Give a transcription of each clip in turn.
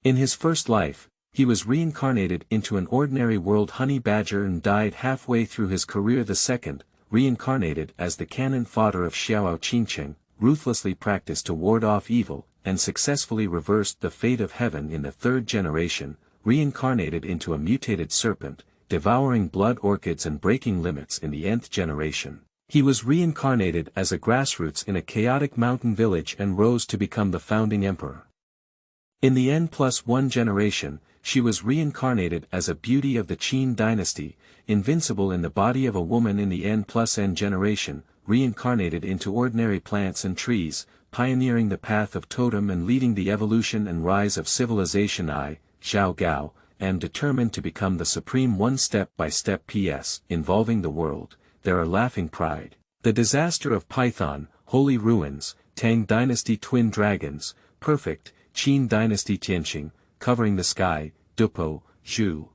In his first life, he was reincarnated into an ordinary world honey badger and died halfway through his career. The second, reincarnated as the cannon fodder of Xiaoao Qingcheng, ruthlessly practiced to ward off evil, and successfully reversed the fate of heaven. In the third generation, reincarnated into a mutated serpent, devouring blood orchids and breaking limits. In the nth generation, he was reincarnated as a grassroots in a chaotic mountain village and rose to become the founding emperor. In the N+1 generation, she was reincarnated as a beauty of the Qin dynasty, invincible in the body of a woman. In the N+N generation, reincarnated into ordinary plants and trees, pioneering the path of totem and leading the evolution and rise of civilization. I, Xiaoao, am determined to become the supreme one step by step. P.S. Involving the world, there are laughing pride, the disaster of Python, holy ruins, Tang dynasty twin dragons, perfect, Qin dynasty Tianqing, covering the sky, Dupo, Zhu.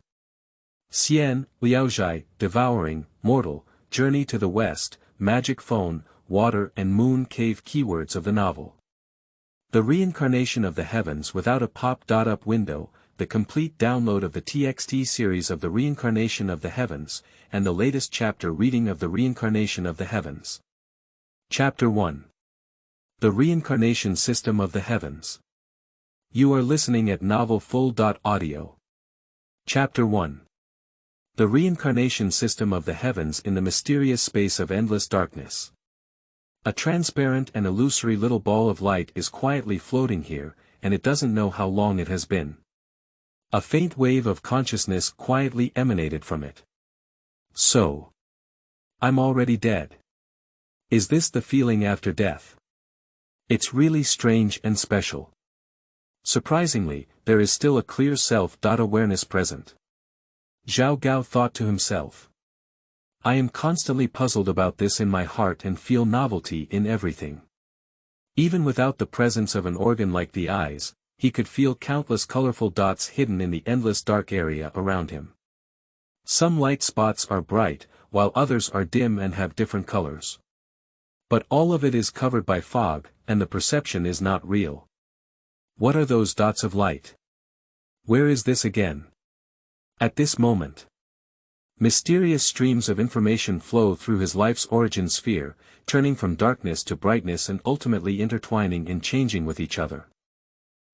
Xian, Liaozhai, devouring, mortal, journey to the west, magic phone, water and moon cave. Keywords of the novel. The reincarnation of the heavens without a pop-up window, the complete download of the TXT series of the reincarnation of the heavens, and the latest chapter reading of the reincarnation of the heavens. Chapter 1. The Reincarnation System of the Heavens. You are listening at novelfull.audio. Chapter 1. The Reincarnation System of the Heavens in the Mysterious Space of Endless Darkness. A transparent and illusory little ball of light is quietly floating here, and it doesn't know how long it has been. A faint wave of consciousness quietly emanated from it. So. I'm already dead. Is this the feeling after death? It's really strange and special. Surprisingly, there is still a clear self-awareness present. Xiaoao thought to himself. I am constantly puzzled about this in my heart and feel novelty in everything. Even without the presence of an organ like the eyes, he could feel countless colorful dots hidden in the endless dark area around him. Some light spots are bright, while others are dim and have different colors. But all of it is covered by fog, and the perception is not real. What are those dots of light? Where is this again? At this moment. Mysterious streams of information flow through his life's origin sphere, turning from darkness to brightness and ultimately intertwining and changing with each other.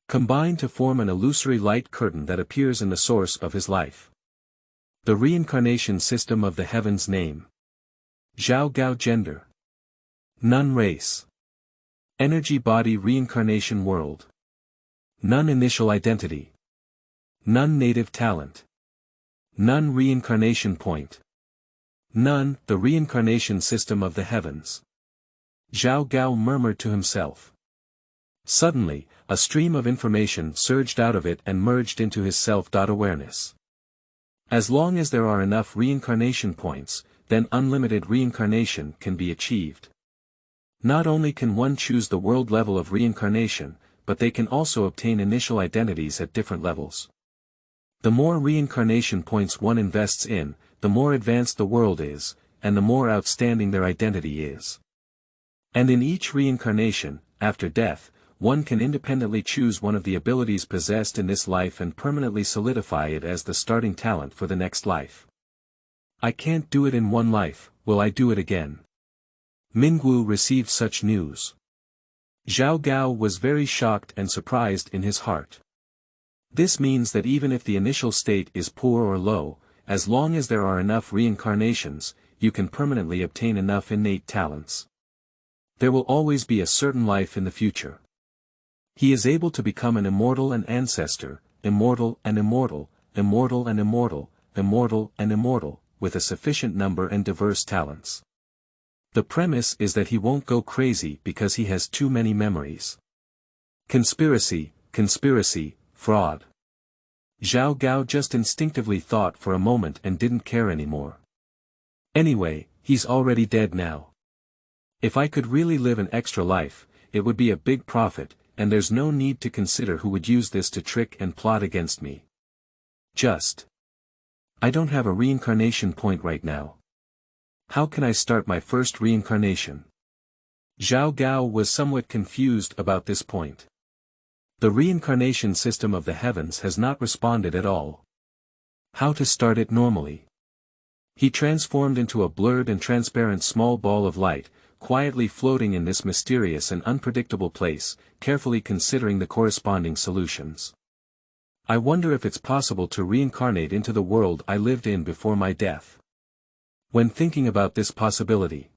Combine to form an illusory light curtain that appears in the source of his life. The Reincarnation System of the Heavens. Name. Xiaoao. Gender. None. Race. Energy body. Reincarnation world. None. Initial identity. None. Native talent. None. Reincarnation point. None. The Reincarnation System of the Heavens. Xiaoao murmured to himself. Suddenly, a stream of information surged out of it and merged into his self-awareness. As long as there are enough reincarnation points, then unlimited reincarnation can be achieved. Not only can one choose the world level of reincarnation, but they can also obtain initial identities at different levels. The more reincarnation points one invests in, the more advanced the world is, and the more outstanding their identity is. And in each reincarnation, after death, one can independently choose one of the abilities possessed in this life and permanently solidify it as the starting talent for the next life. I can't do it in one life, will I do it again? Mingwu received such news. Xiaoao was very shocked and surprised in his heart. This means that even if the initial state is poor or low, as long as there are enough reincarnations, you can permanently obtain enough innate talents. There will always be a certain life in the future. He is able to become an immortal and ancestor, immortal and immortal, immortal and immortal, immortal and immortal, with a sufficient number and diverse talents. The premise is that he won't go crazy because he has too many memories. Conspiracy, conspiracy, fraud. Xiaoao just instinctively thought for a moment and didn't care anymore. Anyway, he's already dead now. If I could really live an extra life, it would be a big profit, and there's no need to consider who would use this to trick and plot against me. I don't have a reincarnation point right now. How can I start my first reincarnation? Xiaoao was somewhat confused about this point. The reincarnation system of the heavens has not responded at all. How to start it normally? He transformed into a blurred and transparent small ball of light, quietly floating in this mysterious and unpredictable place, carefully considering the corresponding solutions. I wonder if it's possible to reincarnate into the world I lived in before my death. When thinking about this possibility,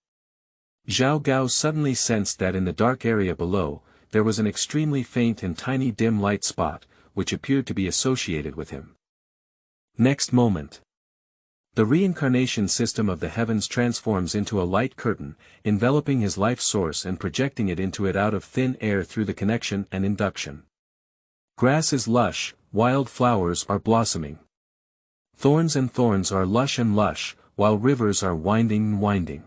Xiaoao suddenly sensed that in the dark area below, there was an extremely faint and tiny dim light spot, which appeared to be associated with him. Next moment, the reincarnation system of the heavens transforms into a light curtain, enveloping his life source and projecting it into it out of thin air through the connection and induction. Grass is lush, wild flowers are blossoming. Thorns are lush and lush, while rivers are winding and winding.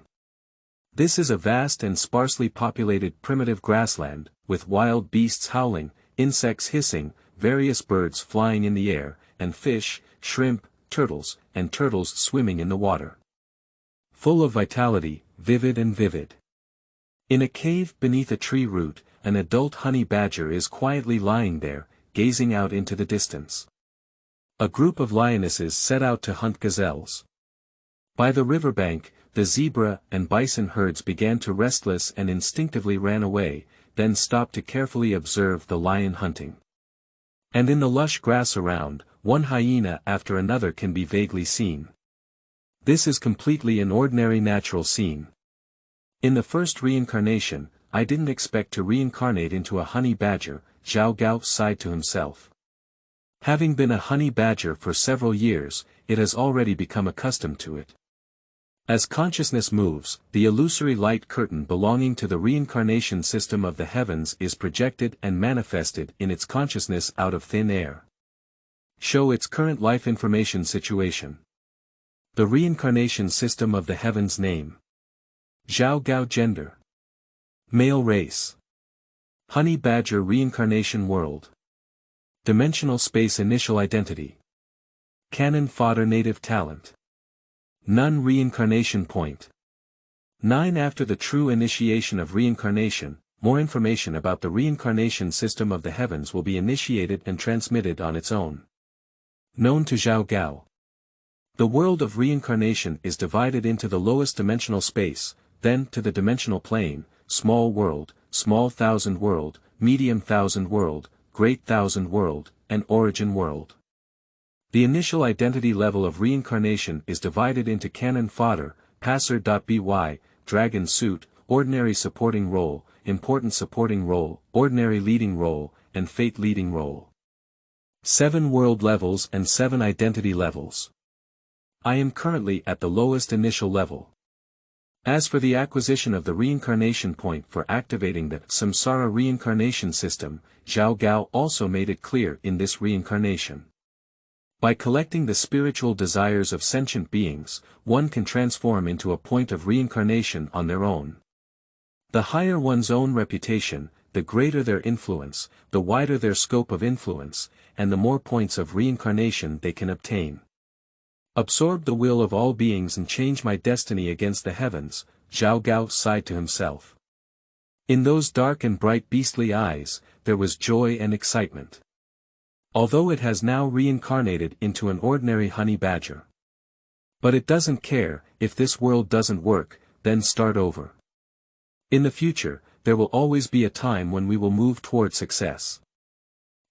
This is a vast and sparsely populated primitive grassland, with wild beasts howling, insects hissing, various birds flying in the air, and fish, shrimp, turtles, and turtles swimming in the water. Full of vitality, vivid. In a cave beneath a tree root, an adult honey badger is quietly lying there, gazing out into the distance. A group of lionesses set out to hunt gazelles. By the riverbank, the zebra and bison herds began to restless and instinctively ran away, then stopped to carefully observe the lion hunting. And in the lush grass around, one hyena after another can be vaguely seen. This is completely an ordinary natural scene. In the first reincarnation, I didn't expect to reincarnate into a honey badger, Xiaoao sighed to himself. Having been a honey badger for several years, it has already become accustomed to it. As consciousness moves, the illusory light curtain belonging to the reincarnation system of the heavens is projected and manifested in its consciousness out of thin air. Show its current life information situation. The reincarnation system of the heavens name. Xiaoao gender. Male race. Honey badger reincarnation world. Dimensional space initial identity. Cannon fodder native talent. None reincarnation point. 9 After the true initiation of reincarnation, more information about the reincarnation system of the heavens will be initiated and transmitted on its own. Known to Xiaoao. The world of reincarnation is divided into the lowest dimensional space, then to the dimensional plane, small world, small thousand world, medium thousand world, great thousand world, and origin world. The initial identity level of reincarnation is divided into cannon fodder, passer.by, dragon suit, ordinary supporting role, important supporting role, ordinary leading role, and fate leading role. 7 world levels and 7 identity levels. I am currently at the lowest initial level. As for the acquisition of the reincarnation point for activating the samsara reincarnation system, Xiaoao also made it clear in this reincarnation. By collecting the spiritual desires of sentient beings, one can transform into a point of reincarnation on their own. The higher one's own reputation, the greater their influence, the wider their scope of influence, and the more points of reincarnation they can obtain. Absorb the will of all beings and change my destiny against the heavens, Xiaoao sighed to himself. In those dark and bright beastly eyes, there was joy and excitement. Although it has now reincarnated into an ordinary honey badger. But it doesn't care, if this world doesn't work, then start over. In the future, there will always be a time when we will move toward success.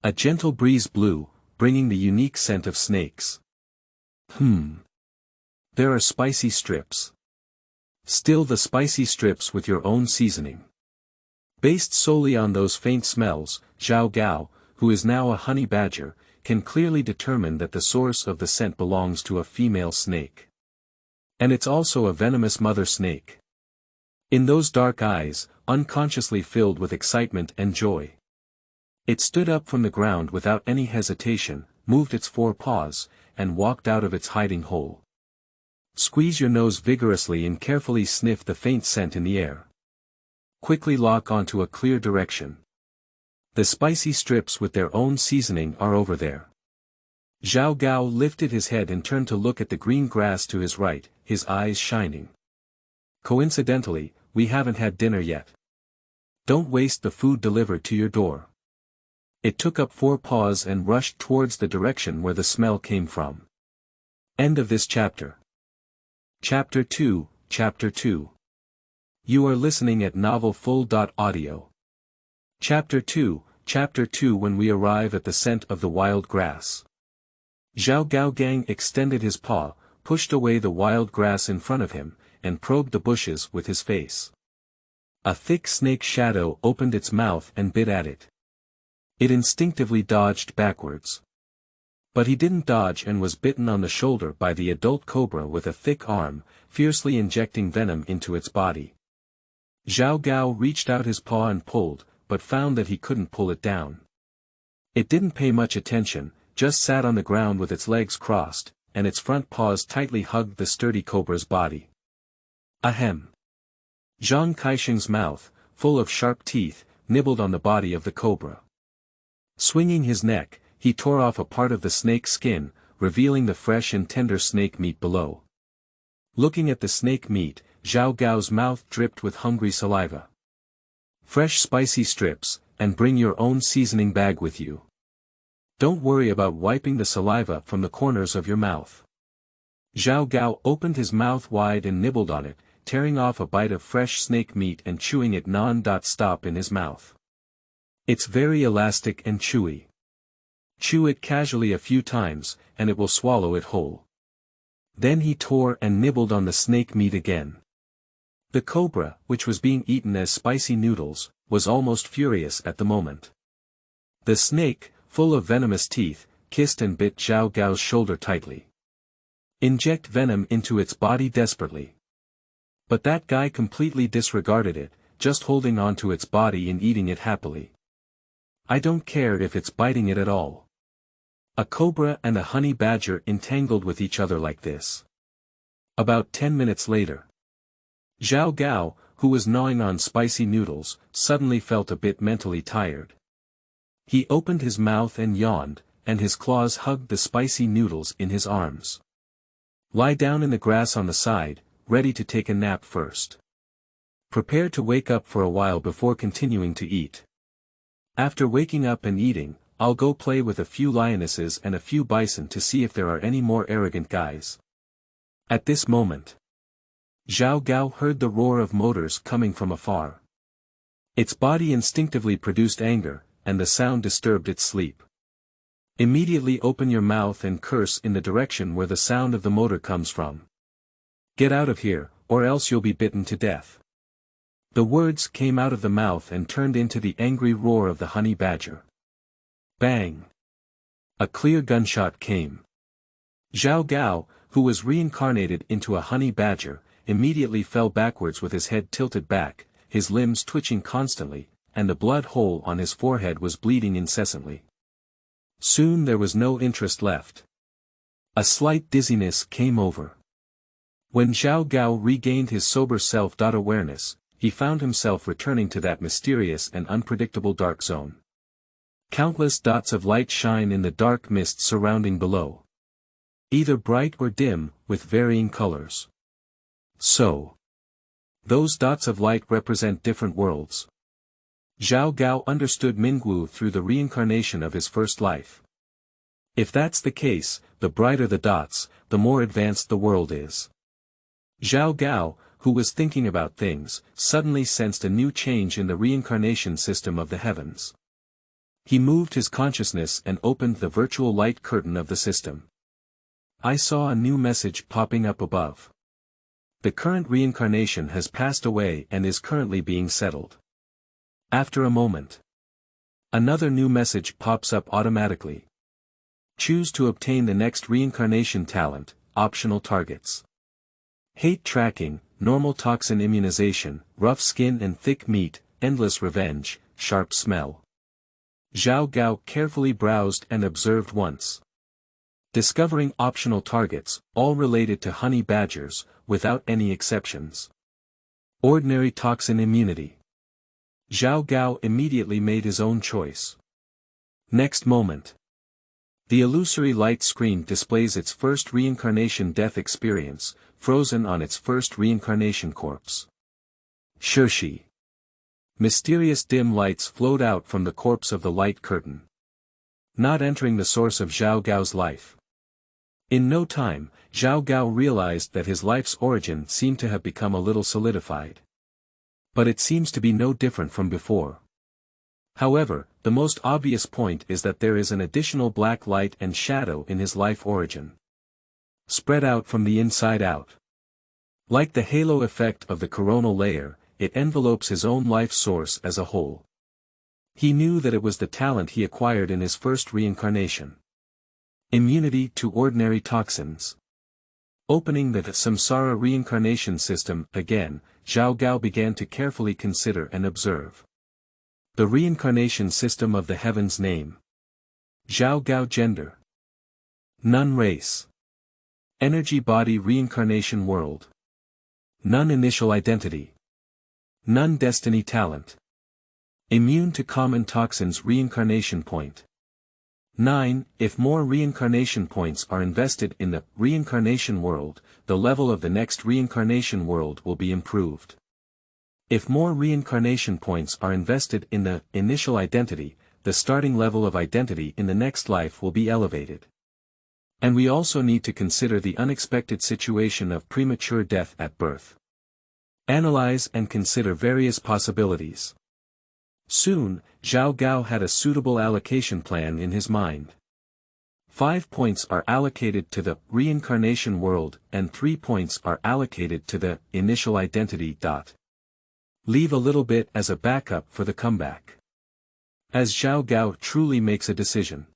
A gentle breeze blew, bringing the unique scent of snakes. There are spicy strips. Still the spicy strips with your own seasoning. Based solely on those faint smells, Xiaoao, who is now a honey badger, can clearly determine that the source of the scent belongs to a female snake. And it's also a venomous mother snake. In those dark eyes, unconsciously filled with excitement and joy. It stood up from the ground without any hesitation, moved its 4 paws, and walked out of its hiding hole. Squeeze your nose vigorously and carefully sniff the faint scent in the air. Quickly lock onto a clear direction. The spicy strips with their own seasoning are over there. Xiaoao lifted his head and turned to look at the green grass to his right, his eyes shining. Coincidentally, we haven't had dinner yet. Don't waste the food delivered to your door. It took up 4 paws and rushed towards the direction where the smell came from. End of this chapter. Chapter 2. You are listening at novelfull.audio. Chapter 2. When we arrive at the scent of the wild grass. Xiaoao Qingcheng extended his paw, pushed away the wild grass in front of him, and probed the bushes with his face. A thick snake shadow opened its mouth and bit at it. It instinctively dodged backwards. But he didn't dodge and was bitten on the shoulder by the adult cobra with a thick arm, fiercely injecting venom into its body. Xiaoao reached out his paw and pulled, but found that he couldn't pull it down. It didn't pay much attention, just sat on the ground with its legs crossed, and its front paws tightly hugged the sturdy cobra's body. Ahem. Zhang Kaisheng's mouth, full of sharp teeth, nibbled on the body of the cobra. Swinging his neck, he tore off a part of the snake's skin, revealing the fresh and tender snake meat below. Looking at the snake meat, Xiaogao's mouth dripped with hungry saliva. Fresh spicy strips, and bring your own seasoning bag with you. Don't worry about wiping the saliva from the corners of your mouth. Xiaogao opened his mouth wide and nibbled on it, tearing off a bite of fresh snake meat and chewing it non-stop in his mouth. It's very elastic and chewy. Chew it casually a few times, and it will swallow it whole. Then he tore and nibbled on the snake meat again. The cobra, which was being eaten as spicy noodles, was almost furious at the moment. The snake, full of venomous teeth, kissed and bit Xiaogao's shoulder tightly. Inject venom into its body desperately. But that guy completely disregarded it, just holding on to its body and eating it happily. I don't care if it's biting it at all. A cobra and a honey badger entangled with each other like this. About 10 minutes later. Xiaogao, who was gnawing on spicy noodles, suddenly felt a bit mentally tired. He opened his mouth and yawned, and his claws hugged the spicy noodles in his arms. Lie down in the grass on the side, ready to take a nap first. Prepare to wake up for a while before continuing to eat. After waking up and eating, I'll go play with a few lionesses and a few bison to see if there are any more arrogant guys. At this moment, Xiaogao heard the roar of motors coming from afar. Its body instinctively produced anger, and the sound disturbed its sleep. Immediately open your mouth and curse in the direction where the sound of the motor comes from. Get out of here, or else you'll be bitten to death. The words came out of the mouth and turned into the angry roar of the honey badger. Bang! A clear gunshot came. Xiaogao, who was reincarnated into a honey badger, immediately fell backwards with his head tilted back, his limbs twitching constantly, and the blood hole on his forehead was bleeding incessantly. Soon there was no interest left. A slight dizziness came over. When Xiaogao regained his sober self-awareness, he found himself returning to that mysterious and unpredictable dark zone. Countless dots of light shine in the dark mist surrounding below. Either bright or dim, with varying colors. So, those dots of light represent different worlds. Xiaogao understood Mingwu through the reincarnation of his first life. If that's the case, the brighter the dots, the more advanced the world is. Xiaogao, who was thinking about things, suddenly sensed a new change in the reincarnation system of the heavens. He moved his consciousness and opened the virtual light curtain of the system. I saw a new message popping up above. The current reincarnation has passed away and is currently being settled. After a moment, another new message pops up automatically. Choose to obtain the next reincarnation talent, optional targets. Hate tracking, normal toxin immunization, rough skin and thick meat, endless revenge, sharp smell. Xiaogao carefully browsed and observed once. Discovering optional targets, all related to honey badgers, without any exceptions. Ordinary toxin immunity. Xiaogao immediately made his own choice. Next moment. The illusory light screen displays its first reincarnation death experience, frozen on its first reincarnation corpse. Shirshi. Mysterious dim lights flowed out from the corpse of the light curtain. not entering the source of Xiao Gao's life. In no time, Xiao Gao realized that his life's origin seemed to have become a little solidified. But it seems to be no different from before. However, the most obvious point is that there is an additional black light and shadow in his life origin. Spread out from the inside out. Like the halo effect of the coronal layer, it envelopes his own life source as a whole. He knew that it was the talent he acquired in his first reincarnation. Immunity to ordinary toxins. Opening the samsara reincarnation system again, Xiao Gao began to carefully consider and observe. The reincarnation system of the heavens name. Xiao Gao gender. None race. Energy body reincarnation world. None initial identity. None destiny talent. Immune to common toxins reincarnation point. 9. If more reincarnation points are invested in the reincarnation world, the level of the next reincarnation world will be improved. If more reincarnation points are invested in the initial identity, the starting level of identity in the next life will be elevated. And we also need to consider the unexpected situation of premature death at birth. Analyze and consider various possibilities. Soon, Xiao Gao had a suitable allocation plan in his mind. 5 points are allocated to the reincarnation world and 3 points are allocated to the initial identity. Leave a little bit as a backup for the comeback. As Xiao Gao truly makes a decision.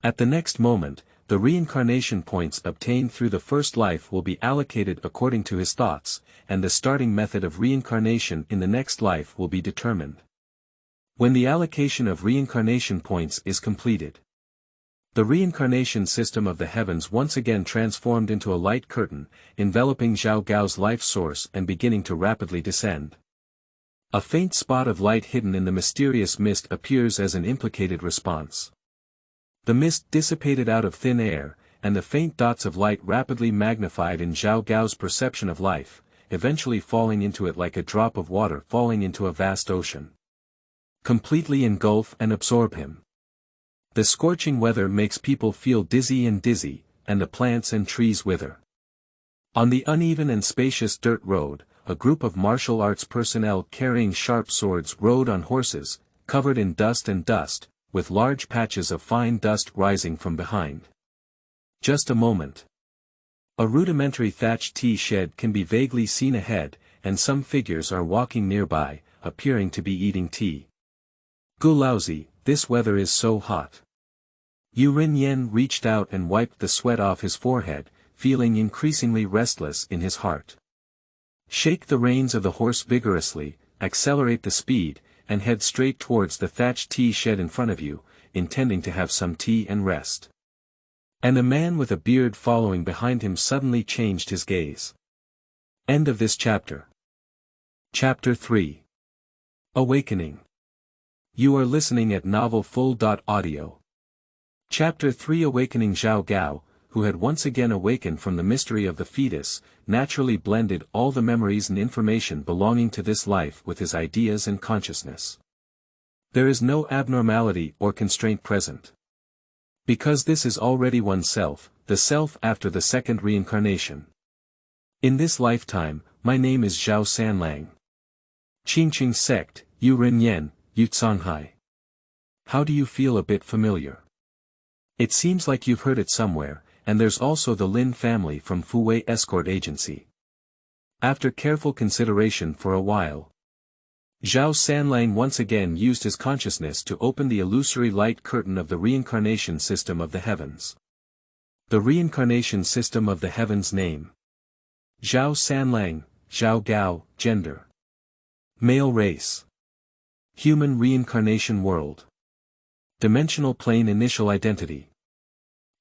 At the next moment, the reincarnation points obtained through the first life will be allocated according to his thoughts, and the starting method of reincarnation in the next life will be determined. When the allocation of reincarnation points is completed, the reincarnation system of the heavens once again transformed into a light curtain, enveloping Xiao Gao's life source and beginning to rapidly descend. A faint spot of light hidden in the mysterious mist appears as an implicated response. The mist dissipated out of thin air, and the faint dots of light rapidly magnified in Xiao Gao's perception of life, eventually falling into it like a drop of water falling into a vast ocean. Completely engulf and absorb him. The scorching weather makes people feel dizzy, and the plants and trees wither. On the uneven and spacious dirt road, a group of martial arts personnel carrying sharp swords rode on horses, covered in dust, with large patches of fine dust rising from behind. Just a moment. A rudimentary thatched tea shed can be vaguely seen ahead, and some figures are walking nearby, appearing to be eating tea. Gulauzi, this weather is so hot. Yu Rinyan reached out and wiped the sweat off his forehead, feeling increasingly restless in his heart. Shake the reins of the horse vigorously, accelerate the speed, and head straight towards the thatched tea shed in front of you, intending to have some tea and rest. And a man with a beard following behind him suddenly changed his gaze. End of this chapter. Chapter 3. Awakening. You are listening at novelfull.audio. Chapter 3. Awakening. Xiao Gao, who had once again awakened from the mystery of the fetus, naturally blended all the memories and information belonging to this life with his ideas and consciousness. There is no abnormality or constraint present. Because this is already oneself, the self after the second reincarnation. In this lifetime, my name is Zhao Sanlang. Qingcheng sect, Yu Rinyan, Yutsonghai. How do you feel? A bit familiar? It seems like you've heard it somewhere, and there's also the Lin family from Fuwei Escort Agency. After careful consideration for a while, Zhao Sanlang once again used his consciousness to open the illusory light curtain of the reincarnation system of the heavens. The reincarnation system of the heavens name. Zhao Sanlang, Xiao Gao, gender. Male race. Human reincarnation world. Dimensional plane initial identity.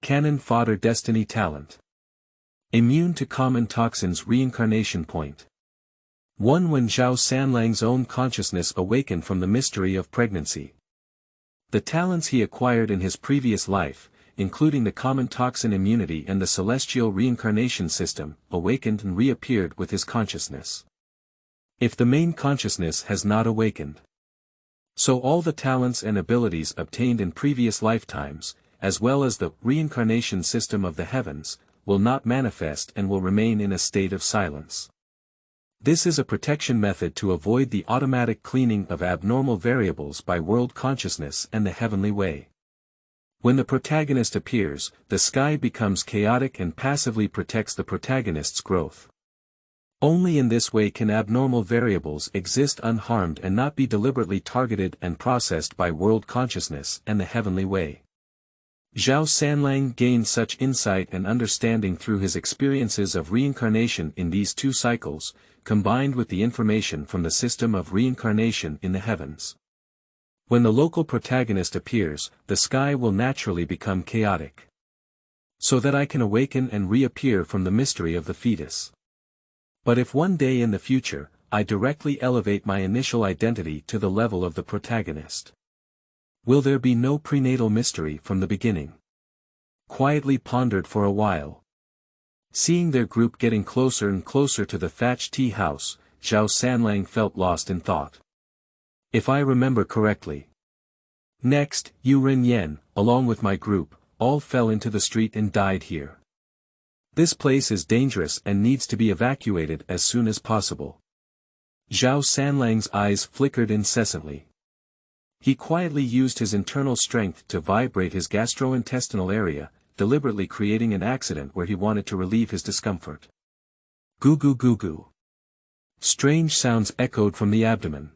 Canon fodder destiny talent. Immune to common toxins reincarnation point. 1. When Zhao Sanlang's own consciousness awakened from the mystery of pregnancy. The talents he acquired in his previous life, including the common toxin immunity and the celestial reincarnation system, awakened and reappeared with his consciousness. If the main consciousness has not awakened, So all the talents and abilities obtained in previous lifetimes, as well as the reincarnation system of the heavens, will not manifest and will remain in a state of silence. This is a protection method to avoid the automatic cleaning of abnormal variables by world consciousness and the heavenly way. When the protagonist appears, the sky becomes chaotic and passively protects the protagonist's growth. Only in this way can abnormal variables exist unharmed and not be deliberately targeted and processed by world consciousness and the heavenly way. Xiao Sanlang gained such insight and understanding through his experiences of reincarnation in these two cycles, combined with the information from the system of reincarnation in the heavens. When the local protagonist appears, the sky will naturally become chaotic. So that I can awaken and reappear from the mystery of the fetus. But if one day in the future, I directly elevate my initial identity to the level of the protagonist, will there be no prenatal mystery from the beginning? Quietly pondered for a while. Seeing their group getting closer and closer to the thatched tea house, Xiao Sanlang felt lost in thought. If I remember correctly. Next, Yu Ren-yen, along with my group, all fell into the street and died here. This place is dangerous and needs to be evacuated as soon as possible. Xiao Sanlang's eyes flickered incessantly. He quietly used his internal strength to vibrate his gastrointestinal area, deliberately creating an accident where he wanted to relieve his discomfort. Goo goo goo goo. Strange sounds echoed from the abdomen.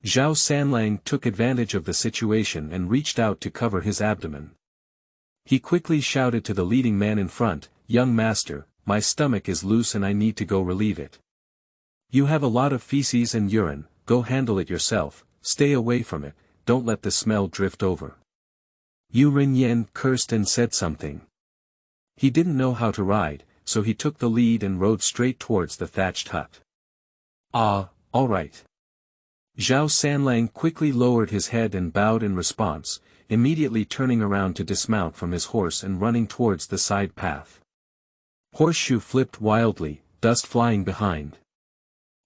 Xiao Sanlang took advantage of the situation and reached out to cover his abdomen. He quickly shouted to the leading man in front, "Young master, my stomach is loose and I need to go relieve it. You have a lot of feces and urine, go handle it yourself, stay away from it, don't let the smell drift over." Yu Ren-yen cursed and said something. He didn't know how to ride, so he took the lead and rode straight towards the thatched hut. "Ah, all right." Xiao Sanlang quickly lowered his head and bowed in response, immediately turning around to dismount from his horse and running towards the side path. Horseshoe flipped wildly, dust flying behind.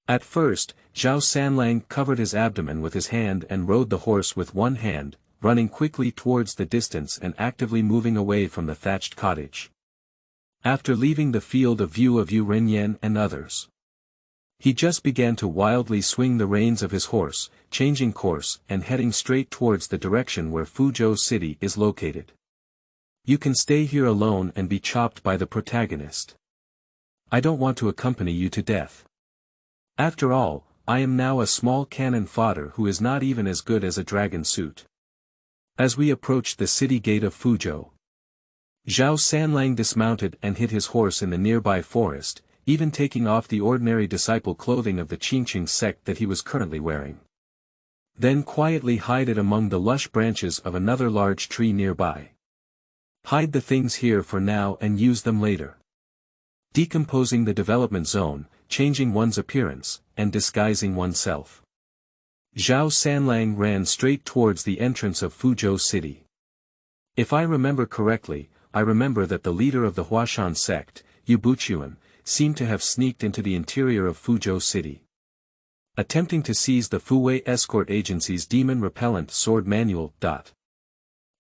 At first, Xiao Sanlang covered his abdomen with his hand and rode the horse with one hand, running quickly towards the distance and actively moving away from the thatched cottage. After leaving the field of view of Yu Ren-yen and others, he just began to wildly swing the reins of his horse, changing course and heading straight towards the direction where Fuzhou City is located. "You can stay here alone and be chopped by the protagonist. I don't want to accompany you to death. After all, I am now a small cannon fodder who is not even as good as a dragon suit." As we approached the city gate of Fuzhou, Xiao Sanlang dismounted and hid his horse in the nearby forest, even taking off the ordinary disciple clothing of the Qingcheng sect that he was currently wearing. Then quietly hide it among the lush branches of another large tree nearby. Hide the things here for now and use them later. Decomposing the development zone, changing one's appearance, and disguising oneself. Xiao Sanlang ran straight towards the entrance of Fuzhou City. If I remember correctly, I remember that the leader of the Huashan sect, Yu Buchuan, seemed to have sneaked into the interior of Fuzhou City, attempting to seize the Fuwei Escort Agency's Demon Repellent Sword Manual.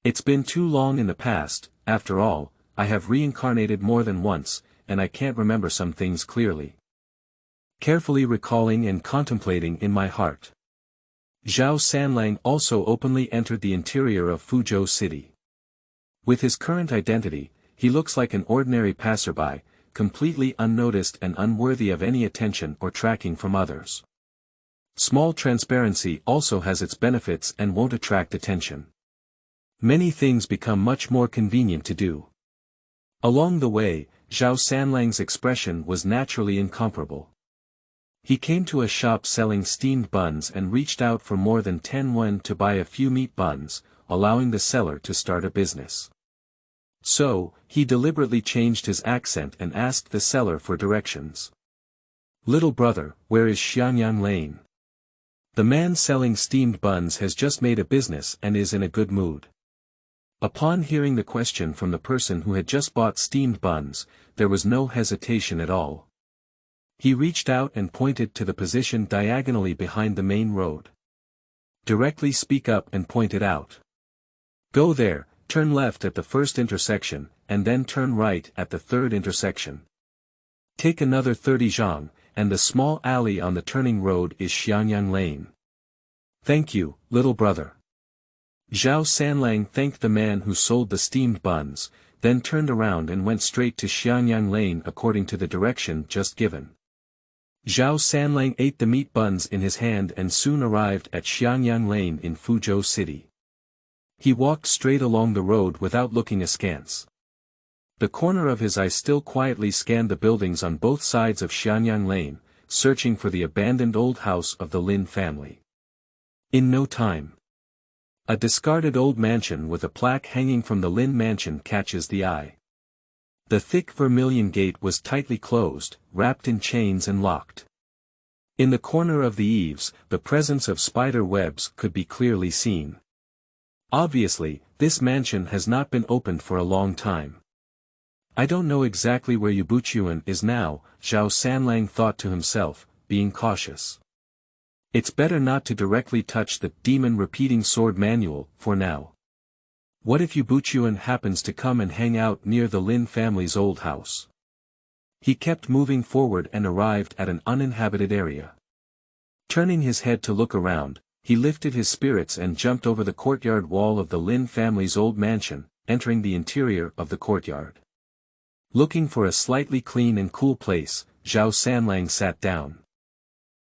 It's been too long in the past, after all, I have reincarnated more than once, and I can't remember some things clearly. Carefully recalling and contemplating in my heart, Xiao Sanlang also openly entered the interior of Fuzhou City. With his current identity, he looks like an ordinary passerby, completely unnoticed and unworthy of any attention or tracking from others. Small transparency also has its benefits and won't attract attention. Many things become much more convenient to do. Along the way, Xiao Sanlang's expression was naturally incomparable. He came to a shop selling steamed buns and reached out for more than 10 yuan to buy a few meat buns, allowing the seller to start a business. So, he deliberately changed his accent and asked the seller for directions. "Little brother, where is Xianyang Lane?" The man selling steamed buns has just made a business and is in a good mood. Upon hearing the question from the person who had just bought steamed buns, there was no hesitation at all. He reached out and pointed to the position diagonally behind the main road. Directly speak up and point it out. Go there, turn left at the first intersection, and then turn right at the third intersection. Take another 30 zhang, and the small alley on the turning road is Xianyang Lane. Thank you, little brother. Zhao Sanlang thanked the man who sold the steamed buns, then turned around and went straight to Xianyang Lane according to the direction just given. Zhao Sanlang ate the meat buns in his hand and soon arrived at Xianyang Lane in Fuzhou City. He walked straight along the road without looking askance. The corner of his eye still quietly scanned the buildings on both sides of Xianyang Lane, searching for the abandoned old house of the Lin family. In no time, a discarded old mansion with a plaque hanging from the Lin mansion catches the eye. The thick vermilion gate was tightly closed, wrapped in chains and locked. In the corner of the eaves, the presence of spider webs could be clearly seen. Obviously, this mansion has not been opened for a long time. I don't know exactly where Yubuchuan is now, Zhao Sanlang thought to himself, being cautious. It's better not to directly touch the demon repeating sword manual, for now. What if Yubuchuan happens to come and hang out near the Lin family's old house? He kept moving forward and arrived at an uninhabited area. Turning his head to look around, he lifted his spirits and jumped over the courtyard wall of the Lin family's old mansion, entering the interior of the courtyard. Looking for a slightly clean and cool place, Zhao Sanlang sat down.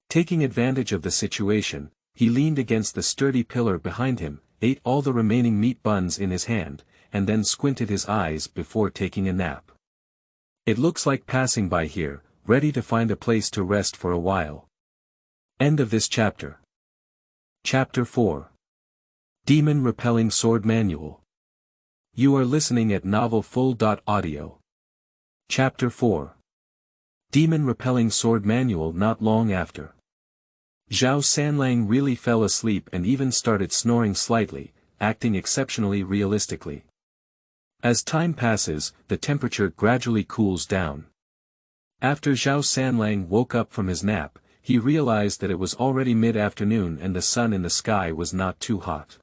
Taking advantage of the situation, he leaned against the sturdy pillar behind him, ate all the remaining meat buns in his hand, and then squinted his eyes before taking a nap. It looks like passing by here, ready to find a place to rest for a while. End of this chapter. Chapter 4. Demon Repelling Sword Manual. You are listening at novelfull.audio. Chapter 4. Demon Repelling Sword Manual. Not long after, Zhao Sanlang really fell asleep and even started snoring slightly, acting exceptionally realistically. As time passes, the temperature gradually cools down. After Zhao Sanlang woke up from his nap, he realized that it was already mid-afternoon and the sun in the sky was not too hot.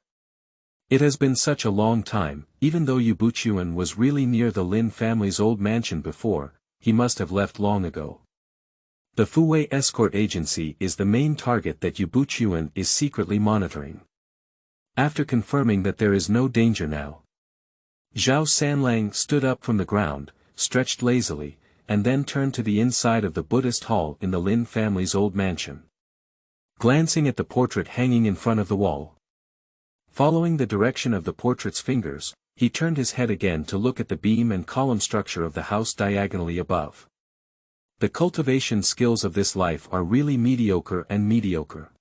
It has been such a long time, even though Yubuchuan was really near the Lin family's old mansion before, he must have left long ago. The Fuwei escort agency is the main target that Yubuchuan is secretly monitoring. After confirming that there is no danger now, Zhao Sanlang stood up from the ground, stretched lazily, and then turned to the inside of the Buddhist hall in the Lin family's old mansion. Glancing at the portrait hanging in front of the wall, following the direction of the portrait's fingers, he turned his head again to look at the beam and column structure of the house diagonally above. The cultivation skills of this life are really mediocre and mediocre.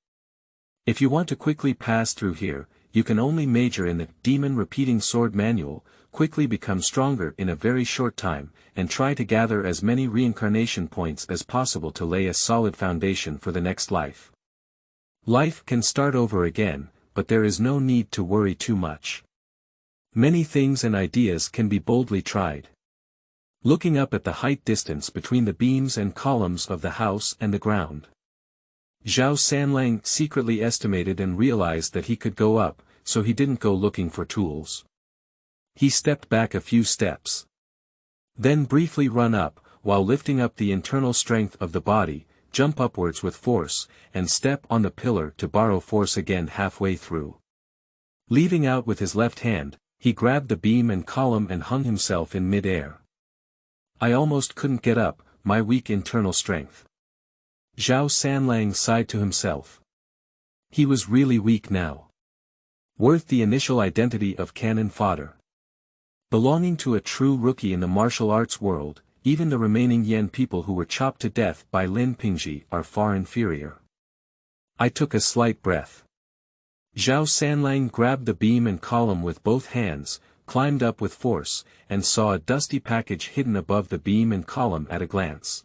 If you want to quickly pass through here, you can only major in the Demon Repeating Sword Manual, quickly become stronger in a very short time, and try to gather as many reincarnation points as possible to lay a solid foundation for the next life. Life can start over again, but there is no need to worry too much. Many things and ideas can be boldly tried. Looking up at the height distance between the beams and columns of the house and the ground, Zhao Sanlang secretly estimated and realized that he could go up, so he didn't go looking for tools. He stepped back a few steps. Then briefly run up, while lifting up the internal strength of the body, jump upwards with force, and step on the pillar to borrow force again halfway through. Leaving out with his left hand, he grabbed the beam and column and hung himself in mid-air. I almost couldn't get up, my weak internal strength. Zhao Sanlang sighed to himself. He was really weak now. Worth the initial identity of cannon fodder. Belonging to a true rookie in the martial arts world, even the remaining Yen people who were chopped to death by Lin Pingji are far inferior. I took a slight breath. Zhao Sanlang grabbed the beam and column with both hands, climbed up with force, and saw a dusty package hidden above the beam and column at a glance.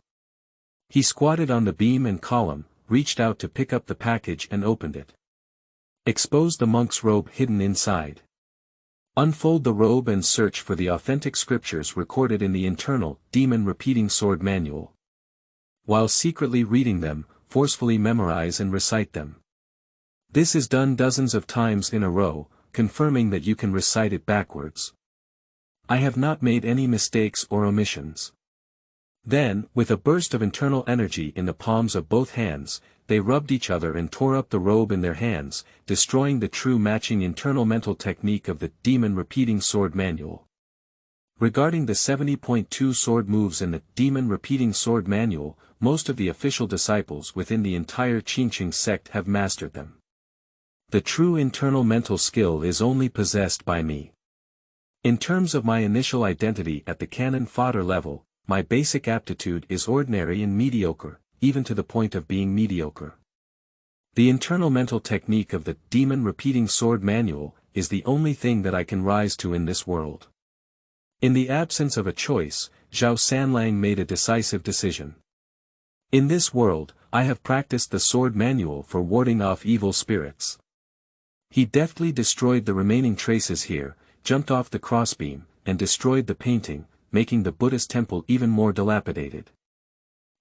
He squatted on the beam and column, reached out to pick up the package and opened it. Expose the monk's robe hidden inside. Unfold the robe and search for the authentic scriptures recorded in the internal, Demon Repeating Sword Manual. While secretly reading them, forcefully memorize and recite them. This is done dozens of times in a row, confirming that you can recite it backwards. I have not made any mistakes or omissions. Then, with a burst of internal energy in the palms of both hands, they rubbed each other and tore up the robe in their hands, destroying the true matching internal mental technique of the Demon Repeating Sword Manual. Regarding the 70.2 sword moves in the Demon Repeating Sword Manual, most of the official disciples within the entire Qingcheng sect have mastered them. The true internal mental skill is only possessed by me. In terms of my initial identity at the cannon fodder level, my basic aptitude is ordinary and mediocre, even to the point of being mediocre. The internal mental technique of the Demon Repeating Sword Manual is the only thing that I can rise to in this world. In the absence of a choice, Zhao Sanlang made a decisive decision. In this world, I have practiced the sword manual for warding off evil spirits. He deftly destroyed the remaining traces here, jumped off the crossbeam, and destroyed the painting, making the Buddhist temple even more dilapidated.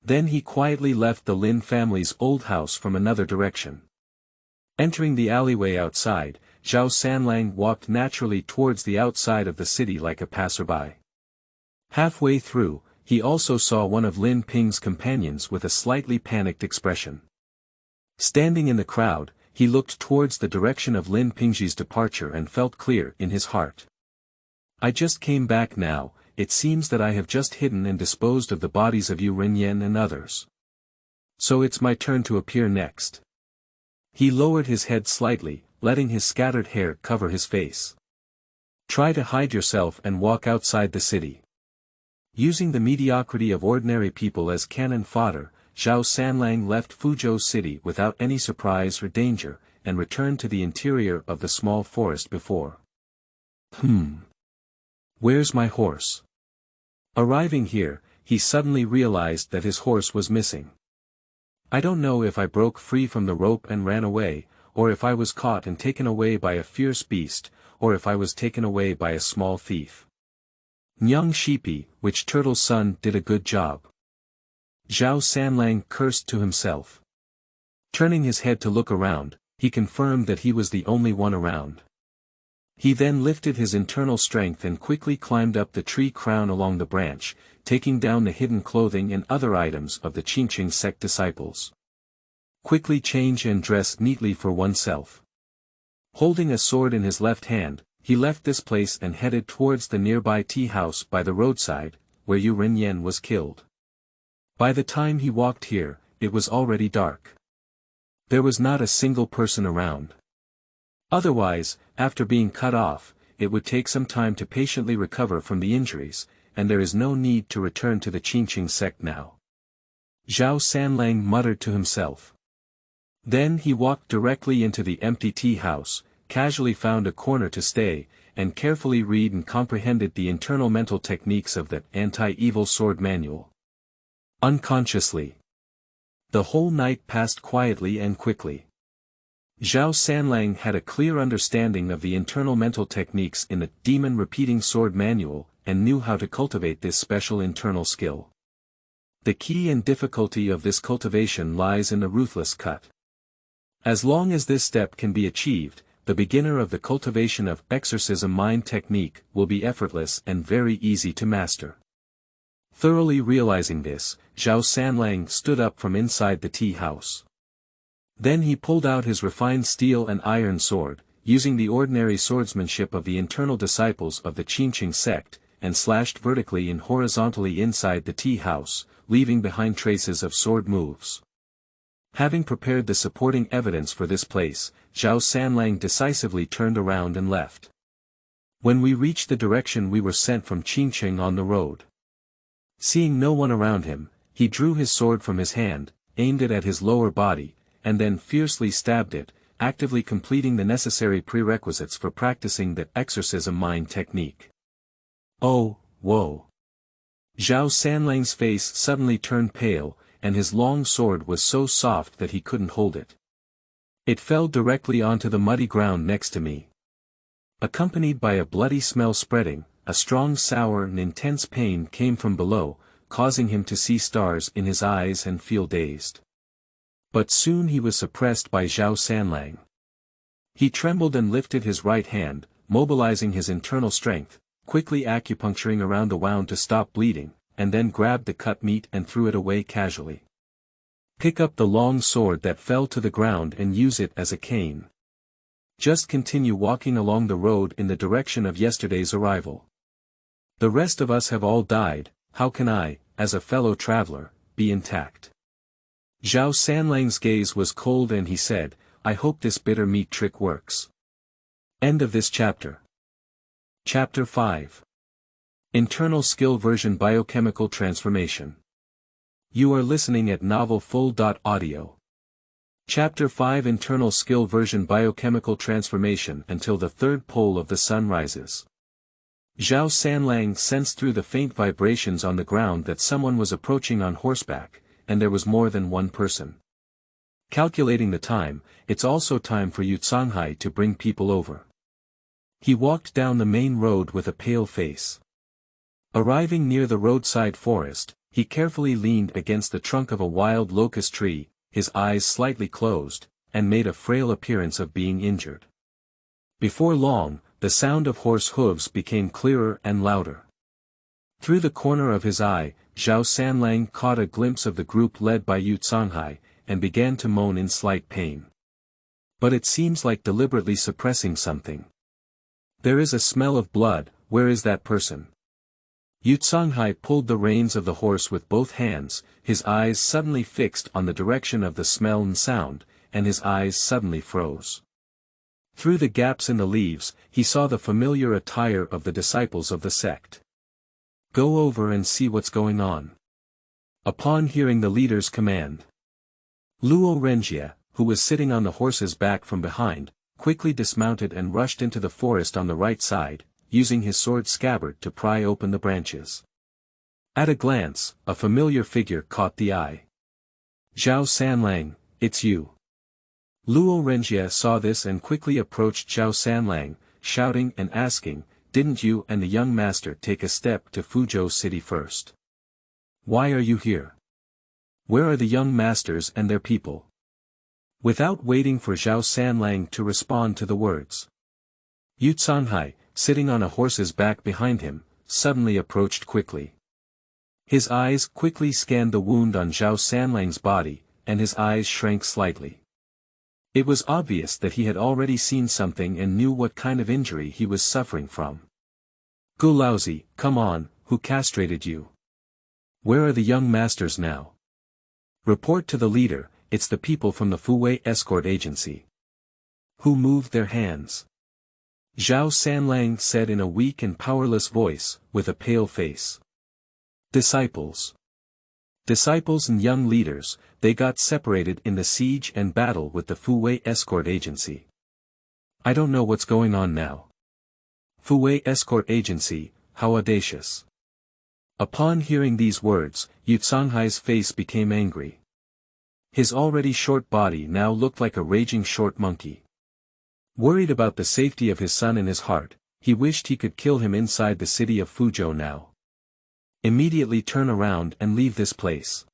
Then he quietly left the Lin family's old house from another direction. Entering the alleyway outside, Zhao Sanlang walked naturally towards the outside of the city like a passerby. Halfway through, he also saw one of Lin Ping's companions with a slightly panicked expression. Standing in the crowd, he looked towards the direction of Lin Pingji's departure and felt clear in his heart. I just came back now. It seems that I have just hidden and disposed of the bodies of Yu Renyan and others. So it's my turn to appear next. He lowered his head slightly, letting his scattered hair cover his face. Try to hide yourself and walk outside the city. Using the mediocrity of ordinary people as cannon fodder, Zhao Sanlang left Fuzhou City without any surprise or danger, and returned to the interior of the small forest before. Where's my horse? Arriving here, he suddenly realized that his horse was missing. I don't know if I broke free from the rope and ran away, or if I was caught and taken away by a fierce beast, or if I was taken away by a small thief. Nyang Shipi, which Turtle's son did a good job. Zhao Sanlang cursed to himself. Turning his head to look around, he confirmed that he was the only one around. He then lifted his internal strength and quickly climbed up the tree crown along the branch, taking down the hidden clothing and other items of the Qingcheng sect disciples. Quickly change and dress neatly for oneself. Holding a sword in his left hand, he left this place and headed towards the nearby tea house by the roadside, where Yu Renyan was killed. By the time he walked here, it was already dark. There was not a single person around. Otherwise, after being cut off, it would take some time to patiently recover from the injuries, and there is no need to return to the Qingcheng sect now. Zhao Sanlang muttered to himself. Then he walked directly into the empty tea house, casually found a corner to stay, and carefully read and comprehended the internal mental techniques of the anti-evil sword manual. Unconsciously. The whole night passed quietly and quickly. Zhao Sanlang had a clear understanding of the internal mental techniques in the Demon Repeating Sword Manual, and knew how to cultivate this special internal skill. The key and difficulty of this cultivation lies in the ruthless cut. As long as this step can be achieved, the beginner of the cultivation of exorcism mind technique will be effortless and very easy to master. Thoroughly realizing this, Zhao Sanlang stood up from inside the tea house. Then he pulled out his refined steel and iron sword, using the ordinary swordsmanship of the internal disciples of the Qingcheng sect, and slashed vertically and horizontally inside the tea house, leaving behind traces of sword moves. Having prepared the supporting evidence for this place, Zhao Sanlang decisively turned around and left. When we reached the direction we were sent from Qingcheng on the road. Seeing no one around him, he drew his sword from his hand, aimed it at his lower body, and then fiercely stabbed it, actively completing the necessary prerequisites for practicing the exorcism mind technique. Oh, whoa! Zhao Sanlang's face suddenly turned pale, and his long sword was so soft that he couldn't hold it. It fell directly onto the muddy ground next to me. Accompanied by a bloody smell spreading, a strong sour and intense pain came from below, causing him to see stars in his eyes and feel dazed. But soon he was suppressed by Zhao Sanlang. He trembled and lifted his right hand, mobilizing his internal strength, quickly acupuncturing around the wound to stop bleeding, and then grabbed the cut meat and threw it away casually. Pick up the long sword that fell to the ground and use it as a cane. Just continue walking along the road in the direction of yesterday's arrival. The rest of us have all died, how can I, as a fellow traveler, be intact? Zhao Sanlang's gaze was cold and he said, I hope this bitter meat trick works. End of this chapter. Chapter 5. Internal Skill Version Biochemical Transformation. You are listening at novelfull.audio. Chapter 5 Internal Skill Version Biochemical Transformation until the third pole of the sun rises. Zhao Sanlang sensed through the faint vibrations on the ground that someone was approaching on horseback, and there was more than one person. Calculating the time, it's also time for Yu Canghai to bring people over. He walked down the main road with a pale face. Arriving near the roadside forest, he carefully leaned against the trunk of a wild locust tree, his eyes slightly closed, and made a frail appearance of being injured. Before long, the sound of horse hooves became clearer and louder. Through the corner of his eye, Zhao Sanlang caught a glimpse of the group led by Yu Canghai, and began to moan in slight pain. But it seems like deliberately suppressing something. There is a smell of blood, where is that person? Yu Canghai pulled the reins of the horse with both hands, his eyes suddenly fixed on the direction of the smell and sound, and his eyes suddenly froze. Through the gaps in the leaves, he saw the familiar attire of the disciples of the sect. Go over and see what's going on. Upon hearing the leader's command, Luo Renjie, who was sitting on the horse's back from behind, quickly dismounted and rushed into the forest on the right side, using his sword scabbard to pry open the branches. At a glance, a familiar figure caught the eye. Zhao Sanlang, it's you. Luo Renjie saw this and quickly approached Zhao Sanlang, shouting and asking, didn't you and the young master take a step to Fuzhou City first? Why are you here? Where are the young masters and their people? Without waiting for Zhao Sanlang to respond to the words, Yu Canghai, sitting on a horse's back behind him, suddenly approached quickly. His eyes quickly scanned the wound on Zhao Sanlang's body, and his eyes shrank slightly. It was obvious that he had already seen something and knew what kind of injury he was suffering from. Gu Laozi, come on, who castrated you? Where are the young masters now? Report to the leader, it's the people from the Fuwei escort agency. Who moved their hands? Zhao Sanlang said in a weak and powerless voice, with a pale face. Disciples. Disciples and young leaders, they got separated in the siege and battle with the Fuwei escort agency. I don't know what's going on now. Fuwei escort agency, how audacious. Upon hearing these words, Yu Canghai's face became angry. His already short body now looked like a raging short monkey. Worried about the safety of his son in his heart, he wished he could kill him inside the city of Fuzhou now. Immediately turn around and leave this place.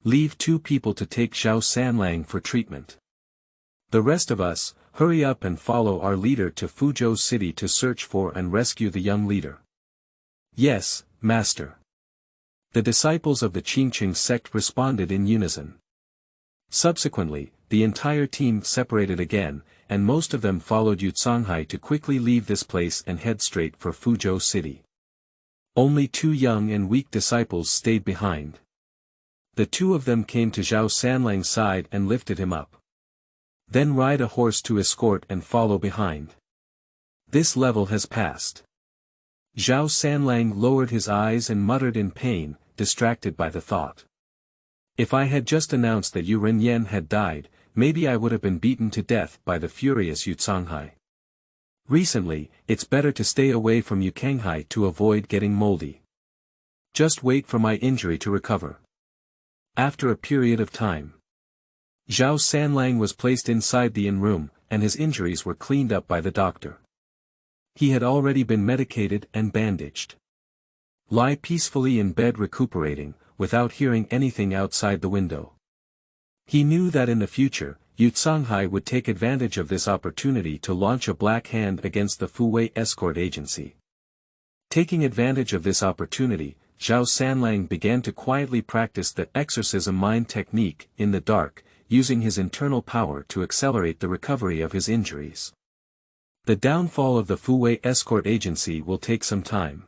Leave 2 people to take Zhao Sanlang for treatment. The rest of us, hurry up and follow our leader to Fuzhou City to search for and rescue the young leader. Yes, master. The disciples of the Qingcheng sect responded in unison. Subsequently, the entire team separated again, and most of them followed Yu Canghai to quickly leave this place and head straight for Fuzhou City. Only 2 young and weak disciples stayed behind. The 2 of them came to Zhao Sanlang's side and lifted him up. Then ride a horse to escort and follow behind. This level has passed. Zhao Sanlang lowered his eyes and muttered in pain, distracted by the thought. If I had just announced that Yu Renyan had died, maybe I would have been beaten to death by the furious Yu Canghai. Recently, it's better to stay away from Yu Canghai to avoid getting moldy. Just wait for my injury to recover. After a period of time, Zhao Sanlang was placed inside the in-room, and his injuries were cleaned up by the doctor. He had already been medicated and bandaged. Lie peacefully in bed recuperating, without hearing anything outside the window. He knew that in the future, Yu Canghai would take advantage of this opportunity to launch a black hand against the Fu-wei escort agency. Taking advantage of this opportunity, Zhao Sanlang began to quietly practice the exorcism mind technique in the dark, using his internal power to accelerate the recovery of his injuries. The downfall of the Fu-wei escort agency will take some time.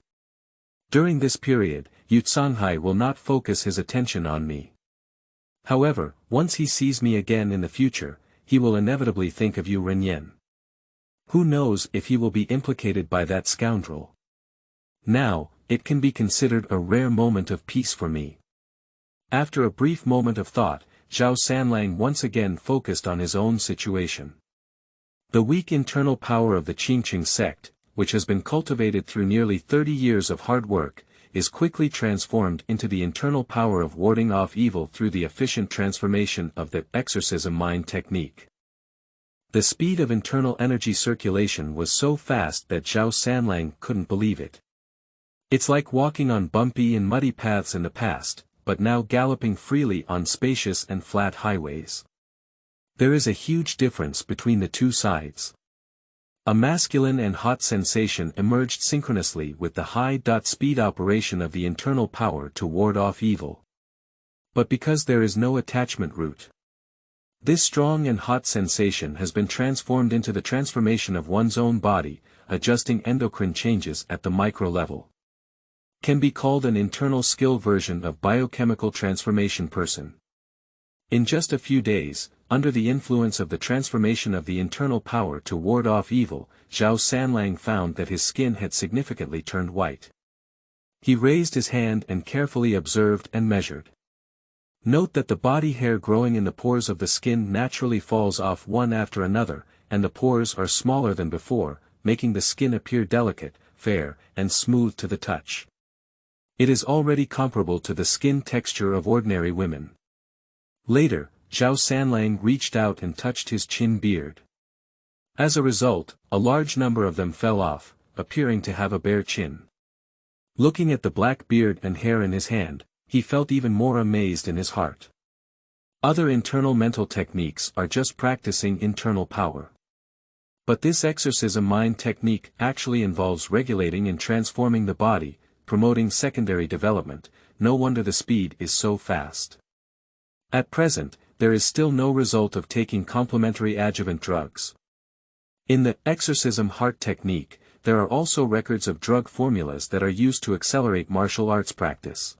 During this period, Yu Canghai will not focus his attention on me. However, once he sees me again in the future, he will inevitably think of Yu Renyan. Who knows if he will be implicated by that scoundrel? Now, it can be considered a rare moment of peace for me. After a brief moment of thought, Zhao Sanlang once again focused on his own situation. The weak internal power of the Qingcheng sect, which has been cultivated through nearly 30 years of hard work, is quickly transformed into the internal power of warding off evil through the efficient transformation of the exorcism mind technique. The speed of internal energy circulation was so fast that Zhao Sanlang couldn't believe it. It's like walking on bumpy and muddy paths in the past, but now galloping freely on spacious and flat highways. There is a huge difference between the two sides. A masculine and hot sensation emerged synchronously with the high-speed operation of the internal power to ward off evil. But because there is no attachment root, this strong and hot sensation has been transformed into the transformation of one's own body, adjusting endocrine changes at the micro level. Can be called an internal skill version of biochemical transformation person. In just a few days, under the influence of the transformation of the internal power to ward off evil, Zhao Sanlang found that his skin had significantly turned white. He raised his hand and carefully observed and measured. Note that the body hair growing in the pores of the skin naturally falls off one after another, and the pores are smaller than before, making the skin appear delicate, fair, and smooth to the touch. It is already comparable to the skin texture of ordinary women. Later, Zhao Sanlang reached out and touched his chin beard. As a result, a large number of them fell off, appearing to have a bare chin. Looking at the black beard and hair in his hand, he felt even more amazed in his heart. Other internal mental techniques are just practicing internal power. But this exorcism mind technique actually involves regulating and transforming the body, promoting secondary development. No wonder the speed is so fast. At present, there is still no result of taking complementary adjuvant drugs. In the exorcism heart technique, there are also records of drug formulas that are used to accelerate martial arts practice.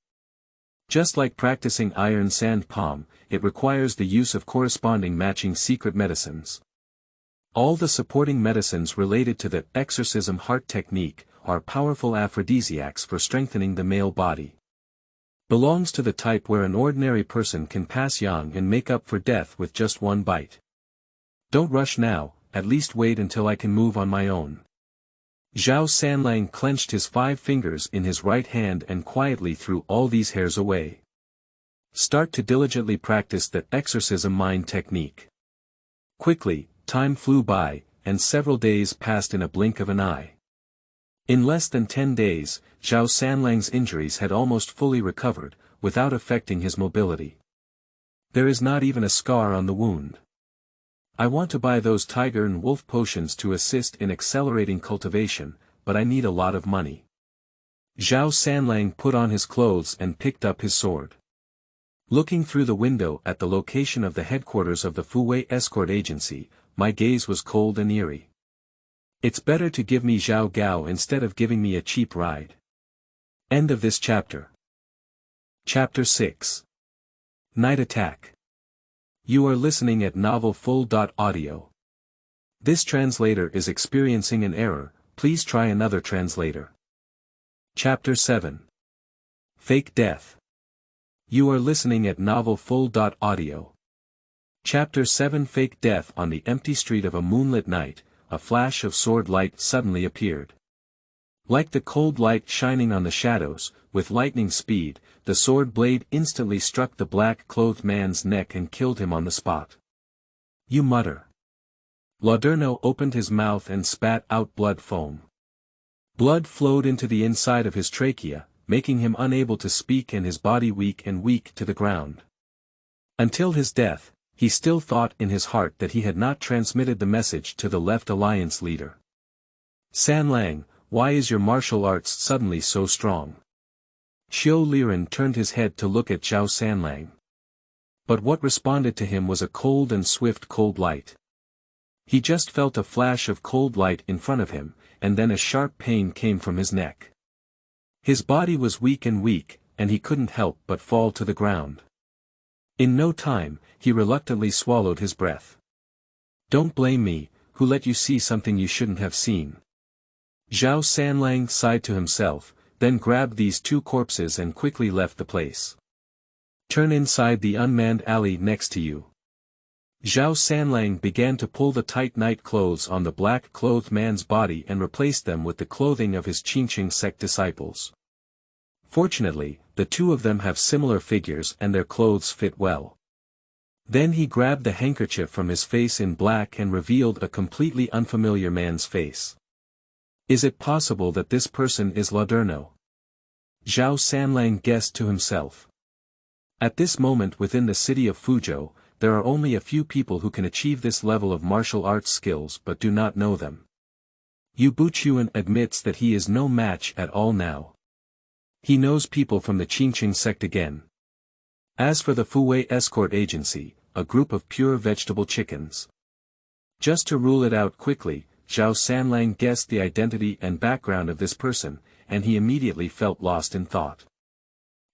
Just like practicing iron sand palm, it requires the use of corresponding matching secret medicines. All the supporting medicines related to the exorcism heart technique are powerful aphrodisiacs for strengthening the male body. Belongs to the type where an ordinary person can pass young and make up for death with just one bite. Don't rush now, at least wait until I can move on my own. Zhao Sanlang clenched his 5 fingers in his right hand and quietly threw all these hairs away. Start to diligently practice the exorcism mind technique. Quickly, time flew by, and several days passed in a blink of an eye. In less than 10 days, Zhao Sanlang's injuries had almost fully recovered, without affecting his mobility. There is not even a scar on the wound. I want to buy those tiger and wolf potions to assist in accelerating cultivation, but I need a lot of money. Zhao Sanlang put on his clothes and picked up his sword. Looking through the window at the location of the headquarters of the Fu-wei escort agency, my gaze was cold and eerie. It's better to give me Zhao Gao instead of giving me a cheap ride. End of this chapter. Chapter 6. Night Attack. You are listening at novelfull.audio. This translator is experiencing an error, please try another translator. Chapter 7. Fake Death. You are listening at novelfull.audio. Chapter 7 Fake Death. On the empty street of a moonlit night, a flash of sword light suddenly appeared. Like the cold light shining on the shadows, with lightning speed, the sword blade instantly struck the black-clothed man's neck and killed him on the spot. You mutter. Lauderno opened his mouth and spat out blood foam. Blood flowed into the inside of his trachea, making him unable to speak and his body weak to the ground. Until his death, He still thought in his heart that he had not transmitted the message to the Left Alliance leader. Sanlang, why is your martial arts suddenly so strong? Xiao Liren turned his head to look at Zhao Sanlang. But what responded to him was a cold and swift cold light. He just felt a flash of cold light in front of him, and then a sharp pain came from his neck. His body was weak, and he couldn't help but fall to the ground. In no time, he reluctantly swallowed his breath. Don't blame me, who let you see something you shouldn't have seen. Zhao Sanlang sighed to himself, then grabbed these two corpses and quickly left the place. Turn inside the unmanned alley next to you. Zhao Sanlang began to pull the tight night clothes on the black-clothed man's body and replaced them with the clothing of his Qingcheng sect disciples. Fortunately, the two of them have similar figures and their clothes fit well. Then he grabbed the handkerchief from his face in black and revealed a completely unfamiliar man's face. Is it possible that this person is Laderno? Zhao Sanlang guessed to himself. At this moment within the city of Fuzhou, there are only a few people who can achieve this level of martial arts skills but do not know them. Yu Buchuan admits that he is no match at all now. He knows people from the Qingcheng sect again. As for the Fuwei escort agency, a group of pure vegetable chickens. Just to rule it out quickly, Zhao Sanlang guessed the identity and background of this person, and he immediately felt lost in thought.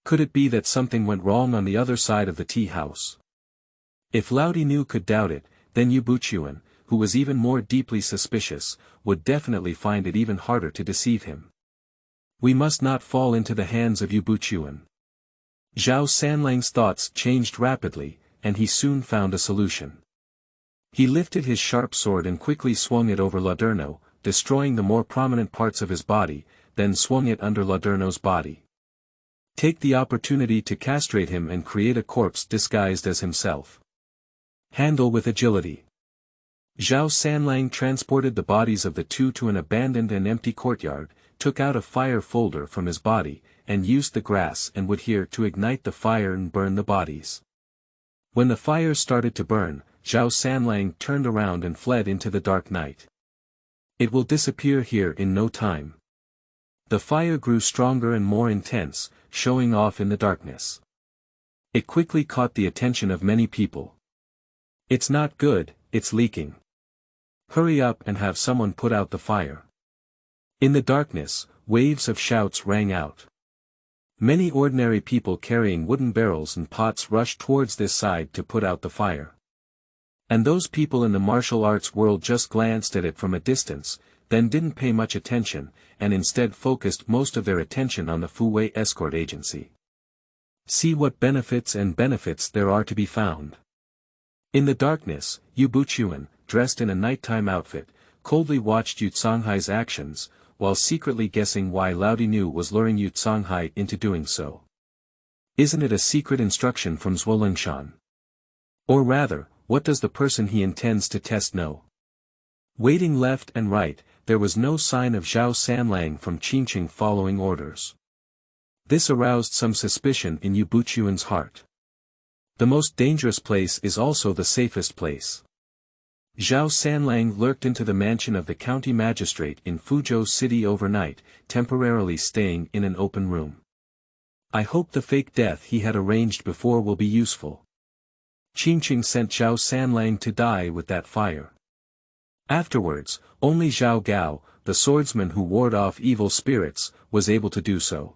Could it be that something went wrong on the other side of the tea house? If Lao Dinu could doubt it, then Yu Buchuan, who was even more deeply suspicious, would definitely find it even harder to deceive him. We must not fall into the hands of Yu Buchuan. Zhao Sanlang's thoughts changed rapidly, and he soon found a solution. He lifted his sharp sword and quickly swung it over Laderno, destroying the more prominent parts of his body, then swung it under Laderno's body. Take the opportunity to castrate him and create a corpse disguised as himself. Handle with agility. Zhao Sanlang transported the bodies of the two to an abandoned and empty courtyard, took out a fire folder from his body, and used the grass and wood here to ignite the fire and burn the bodies. When the fire started to burn, Zhao Sanlang turned around and fled into the dark night. It will disappear here in no time. The fire grew stronger and more intense, showing off in the darkness. It quickly caught the attention of many people. It's not good, it's leaking. Hurry up and have someone put out the fire. In the darkness, waves of shouts rang out. Many ordinary people carrying wooden barrels and pots rushed towards this side to put out the fire. And those people in the martial arts world just glanced at it from a distance, then didn't pay much attention, and instead focused most of their attention on the Fuwei escort agency. See what benefits there are to be found. In the darkness, Yu Buchuan, dressed in a nighttime outfit, coldly watched Yu Canghai's actions, while secretly guessing why Lao Dinu was luring Yu Canghai into doing so. Isn't it a secret instruction from Zhuolingshan? Or rather, what does the person he intends to test know? Waiting left and right, there was no sign of Zhao Sanlang from Qingcheng following orders. This aroused some suspicion in Yu Buchuan's heart. The most dangerous place is also the safest place. Zhao Sanlang lurked into the mansion of the county magistrate in Fuzhou City overnight, temporarily staying in an open room. I hope the fake death he had arranged before will be useful. Qingcheng sent Zhao Sanlang to die with that fire. Afterwards, only Zhao Gao, the swordsman who ward off evil spirits, was able to do so.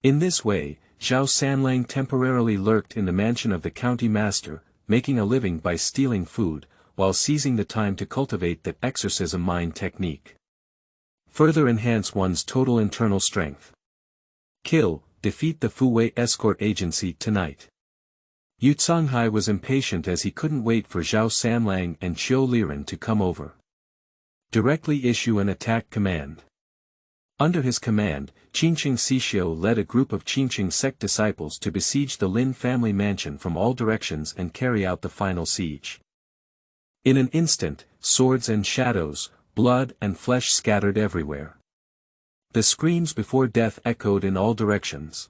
In this way, Zhao Sanlang temporarily lurked in the mansion of the county master, making a living by stealing food, while seizing the time to cultivate the exorcism mind technique. Further enhance one's total internal strength. Defeat the Fuwei escort agency tonight. Yu Canghai was impatient as he couldn't wait for Zhao Sanlang and Xiao Liren to come over. Directly issue an attack command. Under his command, Qingcheng Sishio led a group of Qingcheng sect disciples to besiege the Lin family mansion from all directions and carry out the final siege. In an instant, swords and shadows, blood and flesh scattered everywhere. The screams before death echoed in all directions.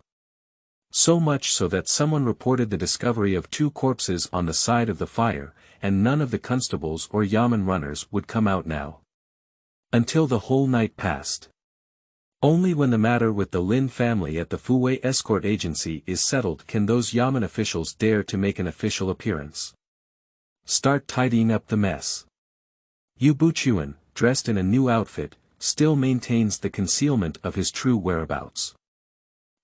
So much so that someone reported the discovery of 2 corpses on the side of the fire, and none of the constables or yamen runners would come out now. Until the whole night passed. Only when the matter with the Lin family at the Fuwei escort agency is settled can those yamen officials dare to make an official appearance. Start tidying up the mess. Yu Buchuan, dressed in a new outfit, still maintains the concealment of his true whereabouts.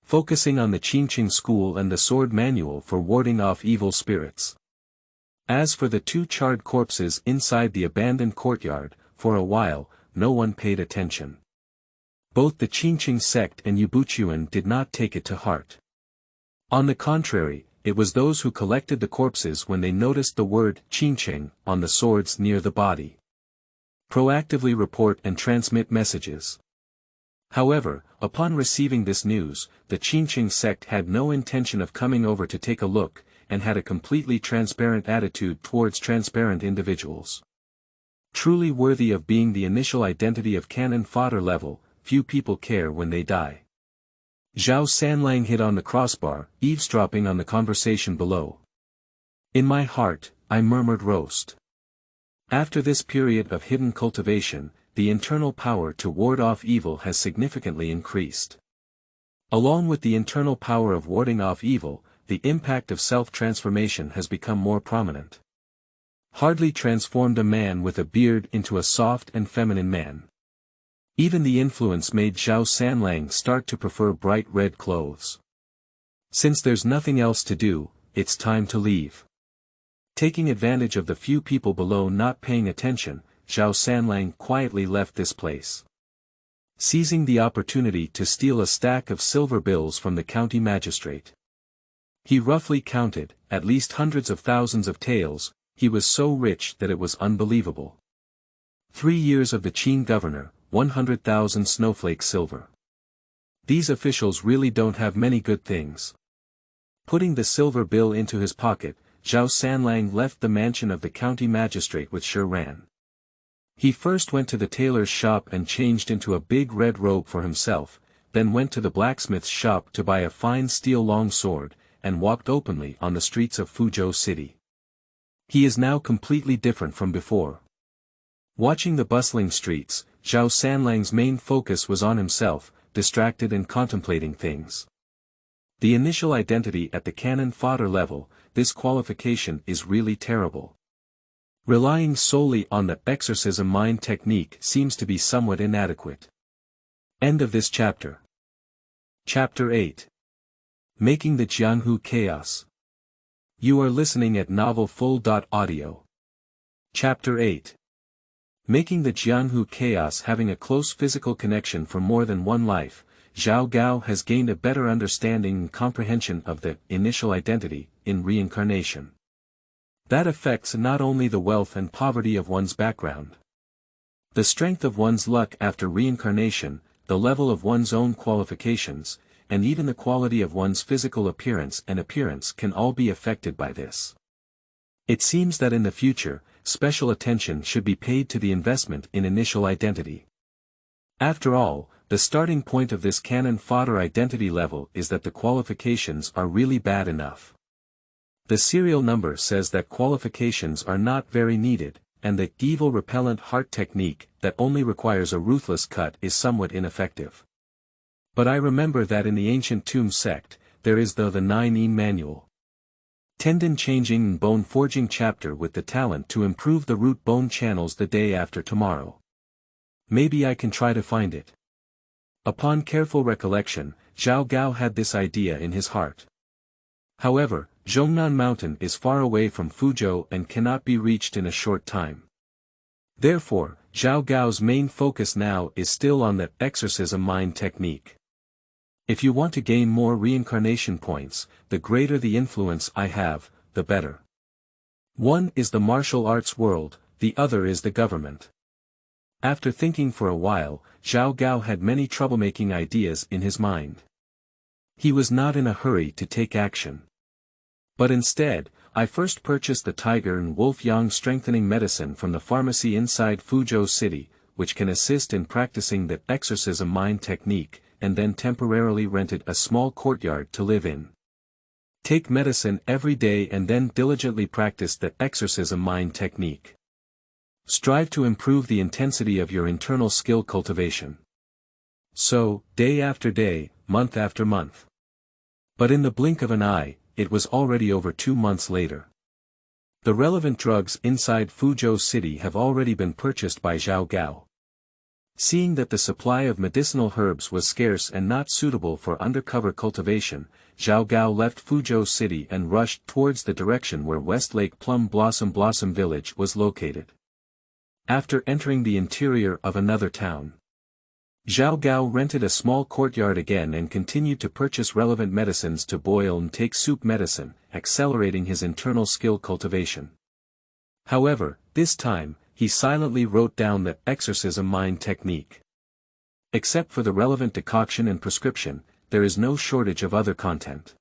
Focusing on the Qingcheng school and the sword manual for warding off evil spirits. As for the 2 charred corpses inside the abandoned courtyard, for a while, no one paid attention. Both the Qingcheng sect and Yu Buchuan did not take it to heart. On the contrary, it was those who collected the corpses when they noticed the word Qingcheng on the swords near the body. Proactively report and transmit messages. However, upon receiving this news, the Qingcheng sect had no intention of coming over to take a look, and had a completely transparent attitude towards transparent individuals. Truly worthy of being the initial identity of cannon fodder level, few people care when they die. Zhao Sanlang hit on the crossbar, eavesdropping on the conversation below. In my heart, I murmured roast. After this period of hidden cultivation, the internal power to ward off evil has significantly increased. Along with the internal power of warding off evil, the impact of self-transformation has become more prominent. Hardly transformed a man with a beard into a soft and feminine man. Even the influence made Zhao Sanlang start to prefer bright red clothes. Since there's nothing else to do, it's time to leave. Taking advantage of the few people below not paying attention, Zhao Sanlang quietly left this place. Seizing the opportunity to steal a stack of silver bills from the county magistrate. He roughly counted, at least hundreds of thousands of taels. He was so rich that it was unbelievable. 3 years of the Qin governor, 100,000 snowflake silver. These officials really don't have many good things. Putting the silver bill into his pocket, Zhao Sanlang left the mansion of the county magistrate with Shiran. He first went to the tailor's shop and changed into a big red robe for himself, then went to the blacksmith's shop to buy a fine steel long sword, and walked openly on the streets of Fuzhou City. He is now completely different from before. Watching the bustling streets, Zhao Sanlang's main focus was on himself, distracted and contemplating things. The initial identity at the cannon fodder level, this qualification is really terrible. Relying solely on the exorcism mind technique seems to be somewhat inadequate. End of this chapter. Chapter 8. Making the Jianghu Chaos. You are listening at novelfull.audio. Chapter 8. Making the Jianghu Chaos. Having a close physical connection for more than one life, Zhao Gao has gained a better understanding and comprehension of the initial identity in reincarnation. That affects not only the wealth and poverty of one's background, the strength of one's luck after reincarnation, the level of one's own qualifications, and even the quality of one's physical appearance can all be affected by this. It seems that in the future, special attention should be paid to the investment in initial identity. After all, the starting point of this cannon fodder identity level is that the qualifications are really bad enough. The serial number says that qualifications are not very needed, and the evil repellent heart technique that only requires a ruthless cut is somewhat ineffective. But I remember that in the ancient tomb sect, there is the 9E manual. Tendon changing and bone forging chapter with the talent to improve the root bone channels the day after tomorrow. Maybe I can try to find it. Upon careful recollection, Zhao Gao had this idea in his heart. However, Zhongnan Mountain is far away from Fuzhou and cannot be reached in a short time. Therefore, Zhao Gao's main focus now is still on the exorcism mind technique. If you want to gain more reincarnation points, the greater the influence I have, the better. One is the martial arts world, the other is the government. After thinking for a while, Zhao Gao had many troublemaking ideas in his mind. He was not in a hurry to take action. But instead, I first purchased the tiger and wolf yang strengthening medicine from the pharmacy inside Fuzhou City, which can assist in practicing the exorcism mind technique, and then temporarily rented a small courtyard to live in. Take medicine every day and then diligently practice the exorcism mind technique. Strive to improve the intensity of your internal skill cultivation. So, day after day, month after month. But in the blink of an eye, it was already over 2 months later. The relevant drugs inside Fuzhou City have already been purchased by Xiaoao. Seeing that the supply of medicinal herbs was scarce and not suitable for undercover cultivation, Xiaoao left Fuzhou City and rushed towards the direction where Westlake Plum Blossom Village was located. After entering the interior of another town, Xiaoao rented a small courtyard again and continued to purchase relevant medicines to boil and take soup medicine, accelerating his internal skill cultivation. However, this time, he silently wrote down the exorcism mind technique. Except for the relevant decoction and prescription, there is no shortage of other content.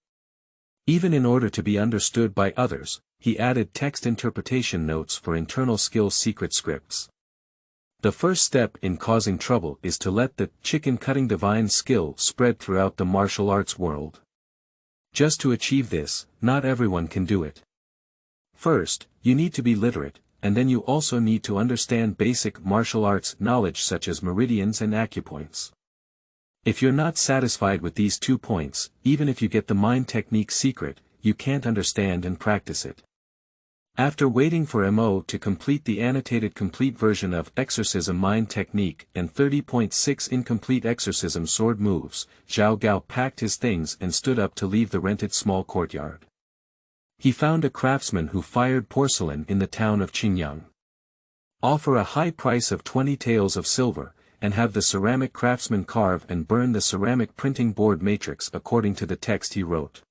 Even in order to be understood by others, he added text interpretation notes for internal skill secret scripts. The first step in causing trouble is to let the chicken cutting divine skill spread throughout the martial arts world. Just to achieve this, not everyone can do it. First, you need to be literate, and then you also need to understand basic martial arts knowledge such as meridians and acupoints. If you're not satisfied with these 2 points, even if you get the mind technique secret, you can't understand and practice it. After waiting for Mo to complete the annotated complete version of Exorcism Mind Technique and 30.6 incomplete exorcism sword moves, Xiaoao packed his things and stood up to leave the rented small courtyard. He found a craftsman who fired porcelain in the town of Qingyang. Offer a high price of 20 taels of silver, and have the ceramic craftsman carve and burn the ceramic printing board matrix according to the text he wrote.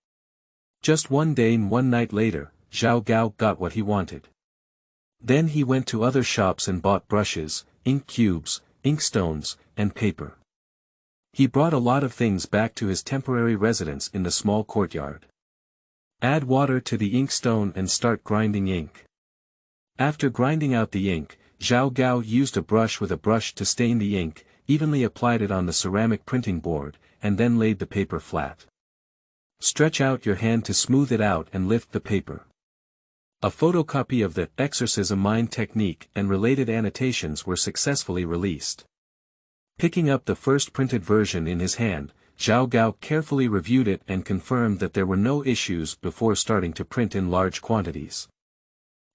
Just 1 day and 1 night later, Xiaoao got what he wanted. Then he went to other shops and bought brushes, ink cubes, inkstones, and paper. He brought a lot of things back to his temporary residence in the small courtyard. Add water to the inkstone and start grinding ink. After grinding out the ink, Xiaoao used a brush with a brush to stain the ink, evenly applied it on the ceramic printing board, and then laid the paper flat. Stretch out your hand to smooth it out and lift the paper. A photocopy of the Exorcism Mind Technique and related annotations were successfully released. Picking up the first printed version in his hand, Xiaoao carefully reviewed it and confirmed that there were no issues before starting to print in large quantities.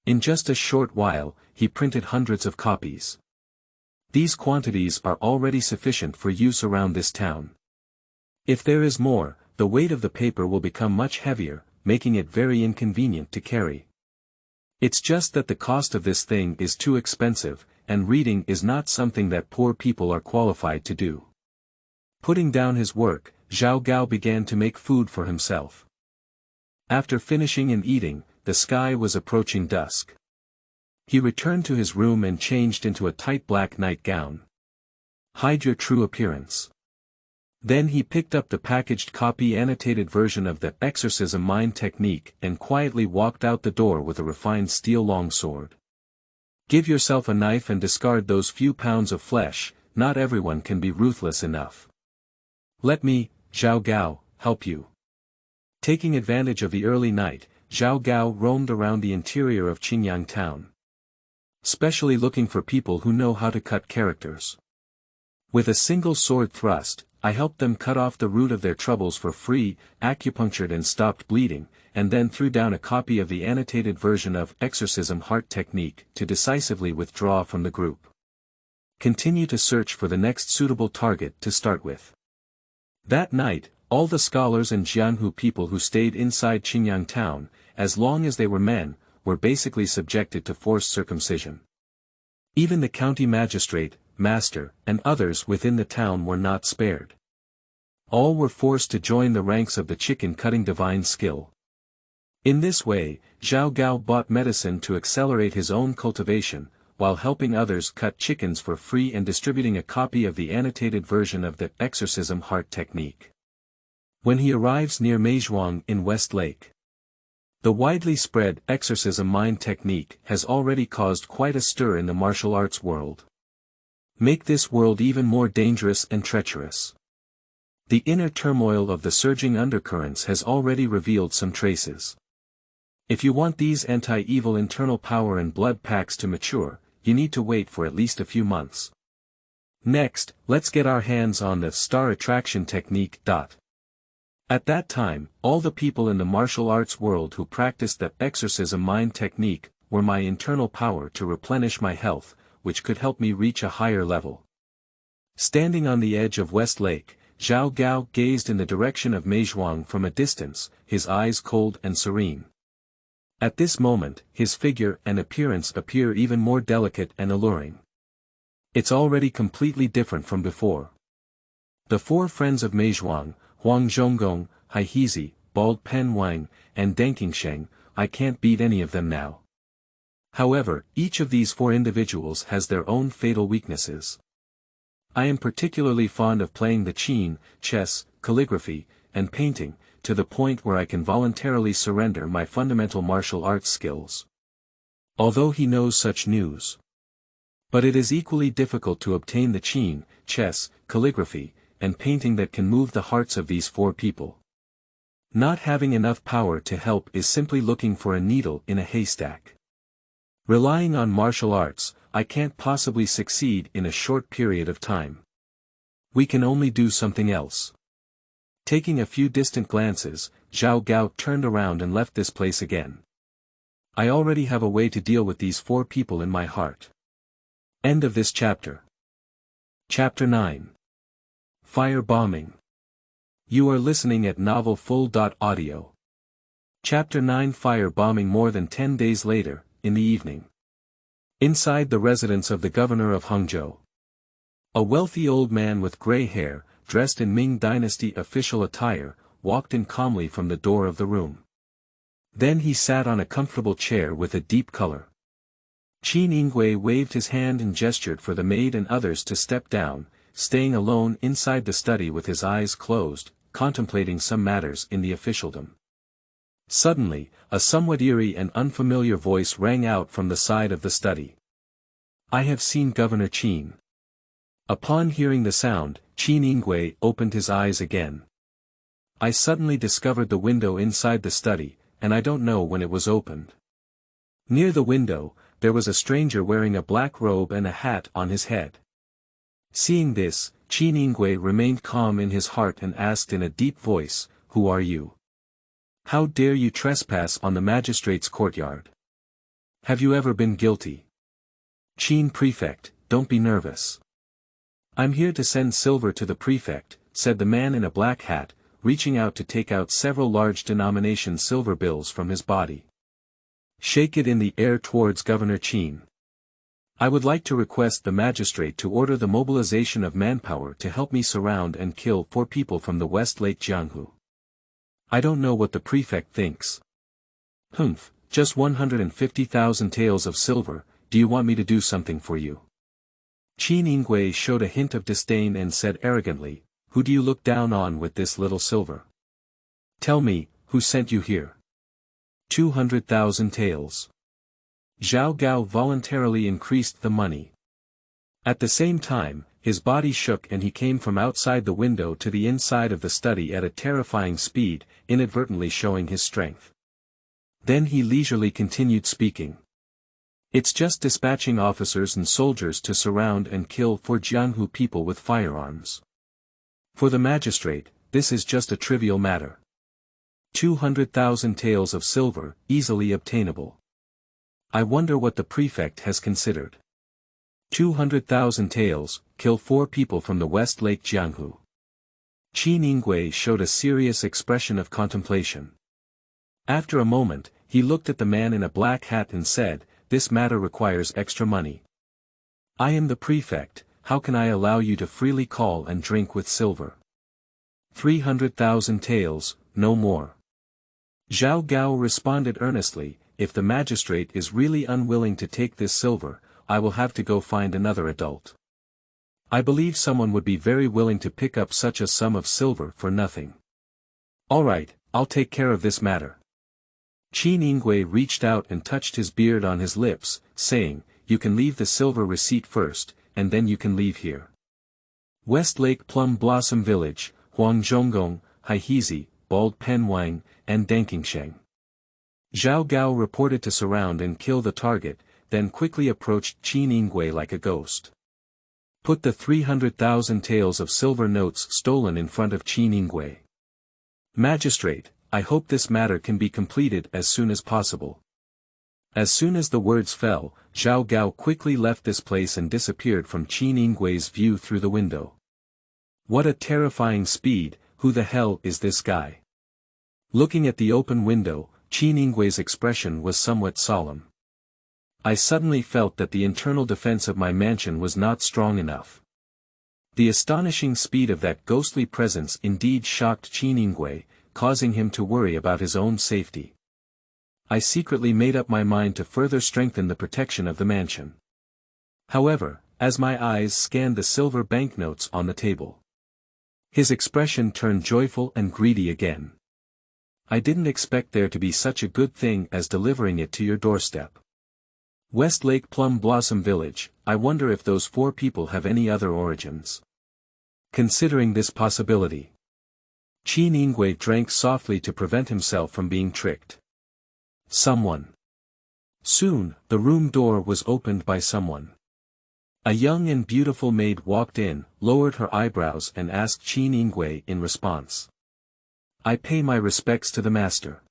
In just a short while, he printed hundreds of copies. These quantities are already sufficient for use around this town. If there is more, the weight of the paper will become much heavier, making it very inconvenient to carry. It's just that the cost of this thing is too expensive, and reading is not something that poor people are qualified to do. Putting down his work, Xiaoao began to make food for himself. After finishing and eating, the sky was approaching dusk. He returned to his room and changed into a tight black nightgown. Hide your true appearance. Then he picked up the packaged copy annotated version of the Exorcism Mind Technique and quietly walked out the door with a refined steel longsword. Give yourself a knife and discard those few pounds of flesh, not everyone can be ruthless enough. Let me, Xiaoao, help you. Taking advantage of the early night, Xiaoao roamed around the interior of Qingyang town. Specially looking for people who know how to cut characters. With a single sword thrust, I helped them cut off the root of their troubles for free, acupunctured and stopped bleeding, and then threw down a copy of the annotated version of Exorcism Heart Technique to decisively withdraw from the group. Continue to search for the next suitable target to start with. That night, all the scholars and Jianghu people who stayed inside Qingyang town, as long as they were men, were basically subjected to forced circumcision. Even the county magistrate, master, and others within the town were not spared. All were forced to join the ranks of the chicken-cutting divine skill. In this way, Xiaoao bought medicine to accelerate his own cultivation, while helping others cut chickens for free and distributing a copy of the annotated version of the Exorcism Heart Technique. When he arrives near Meizhuang in Westlake, the widely spread Exorcism Mind Technique has already caused quite a stir in the martial arts world. Make this world even more dangerous and treacherous. The inner turmoil of the surging undercurrents has already revealed some traces. If you want these anti-evil internal power and blood packs to mature, you need to wait for at least a few months. Next, let's get our hands on the star attraction technique. At that time, all the people in the martial arts world who practiced the exorcism mind technique were my internal power to replenish my health, which could help me reach a higher level. Standing on the edge of West Lake, Xiaoao gazed in the direction of Meizhuang from a distance, his eyes cold and serene. At this moment, his figure and appearance appear even more delicate and alluring. It's already completely different from before. The four friends of Meizhuang, Huang Zhonggong, Haihizi, Bald Pen Wang, and Deng Qingcheng, I can't beat any of them now. However, each of these four individuals has their own fatal weaknesses. I am particularly fond of playing the qin, chess, calligraphy, and painting, to the point where I can voluntarily surrender my fundamental martial arts skills. Although he knows such news. But it is equally difficult to obtain the qin, chess, calligraphy, and painting that can move the hearts of these four people. Not having enough power to help is simply looking for a needle in a haystack. Relying on martial arts, I can't possibly succeed in a short period of time. We can only do something else. Taking a few distant glances, Xiaoao turned around and left this place again. I already have a way to deal with these four people in my heart. End of this chapter. Chapter 9. Fire Bombing. You are listening at novelfull.audio. Chapter 9. Fire Bombing. More than 10 days later, in the evening. Inside the residence of the governor of Hangzhou. A wealthy old man with gray hair, dressed in Ming Dynasty official attire, walked in calmly from the door of the room. Then he sat on a comfortable chair with a deep color. Qin Yingwei waved his hand and gestured for the maid and others to step down, staying alone inside the study with his eyes closed, contemplating some matters in the officialdom. Suddenly, a somewhat eerie and unfamiliar voice rang out from the side of the study. I have seen Governor Qin. Upon hearing the sound, Qin Yingwei opened his eyes again. I suddenly discovered the window inside the study, and I don't know when it was opened. Near the window, there was a stranger wearing a black robe and a hat on his head. Seeing this, Qin Yingwei remained calm in his heart and asked in a deep voice, Who are you? How dare you trespass on the magistrate's courtyard? Have you ever been guilty? Qin Prefect, don't be nervous. I'm here to send silver to the prefect, said the man in a black hat, reaching out to take out several large denomination silver bills from his body. Shake it in the air towards Governor Qin. I would like to request the magistrate to order the mobilization of manpower to help me surround and kill 4 people from the West Lake Jianghu. I don't know what the prefect thinks. Humph, just 150,000 taels of silver, do you want me to do something for you? Qin Yingwei showed a hint of disdain and said arrogantly, Who do you look down on with this little silver? Tell me, who sent you here? 200,000 taels. Xiaoao voluntarily increased the money. At the same time, his body shook and he came from outside the window to the inside of the study at a terrifying speed, inadvertently showing his strength. Then he leisurely continued speaking. It's just dispatching officers and soldiers to surround and kill 4 Jianghu people with firearms. For the magistrate, this is just a trivial matter. 200,000 taels of silver, easily obtainable. I wonder what the prefect has considered. 200,000 taels, kill 4 people from the West Lake Jianghu. Qin Yingwei showed a serious expression of contemplation. After a moment, he looked at the man in a black hat and said, This matter requires extra money. I am the prefect, how can I allow you to freely call and drink with silver? 300,000 taels, no more. Xiaoao responded earnestly, If the magistrate is really unwilling to take this silver, I will have to go find another adult. I believe someone would be very willing to pick up such a sum of silver for nothing. All right, I'll take care of this matter. Qin Yingwei reached out and touched his beard on his lips, saying, You can leave the silver receipt first, and then you can leave here. West Lake Plum Blossom Village, Huang Zhonggong, Haihizi, Bald Pen Wang, and Dankingsheng. Zhao Gao reported to surround and kill the target, then quickly approached Qin Yingwei like a ghost. Put the 300,000 taels of silver notes stolen in front of Qin Yingwei. Magistrate, I hope this matter can be completed as soon as possible. As soon as the words fell, Zhao Gao quickly left this place and disappeared from Qin Yingwei's view through the window. What a terrifying speed, who the hell is this guy? Looking at the open window, Qin Yingwei's expression was somewhat solemn. I suddenly felt that the internal defense of my mansion was not strong enough. The astonishing speed of that ghostly presence indeed shocked Qin Yingwei, causing him to worry about his own safety. I secretly made up my mind to further strengthen the protection of the mansion. However, as my eyes scanned the silver banknotes on the table, his expression turned joyful and greedy again. I didn't expect there to be such a good thing as delivering it to your doorstep. Westlake Plum Blossom Village, I wonder if those 4 people have any other origins. Considering this possibility, Qin Yingwei drank softly to prevent himself from being tricked. Someone. Soon, the room door was opened by someone. A young and beautiful maid walked in, lowered her eyebrows and asked Qin Yingwei in response. I pay my respects to the master.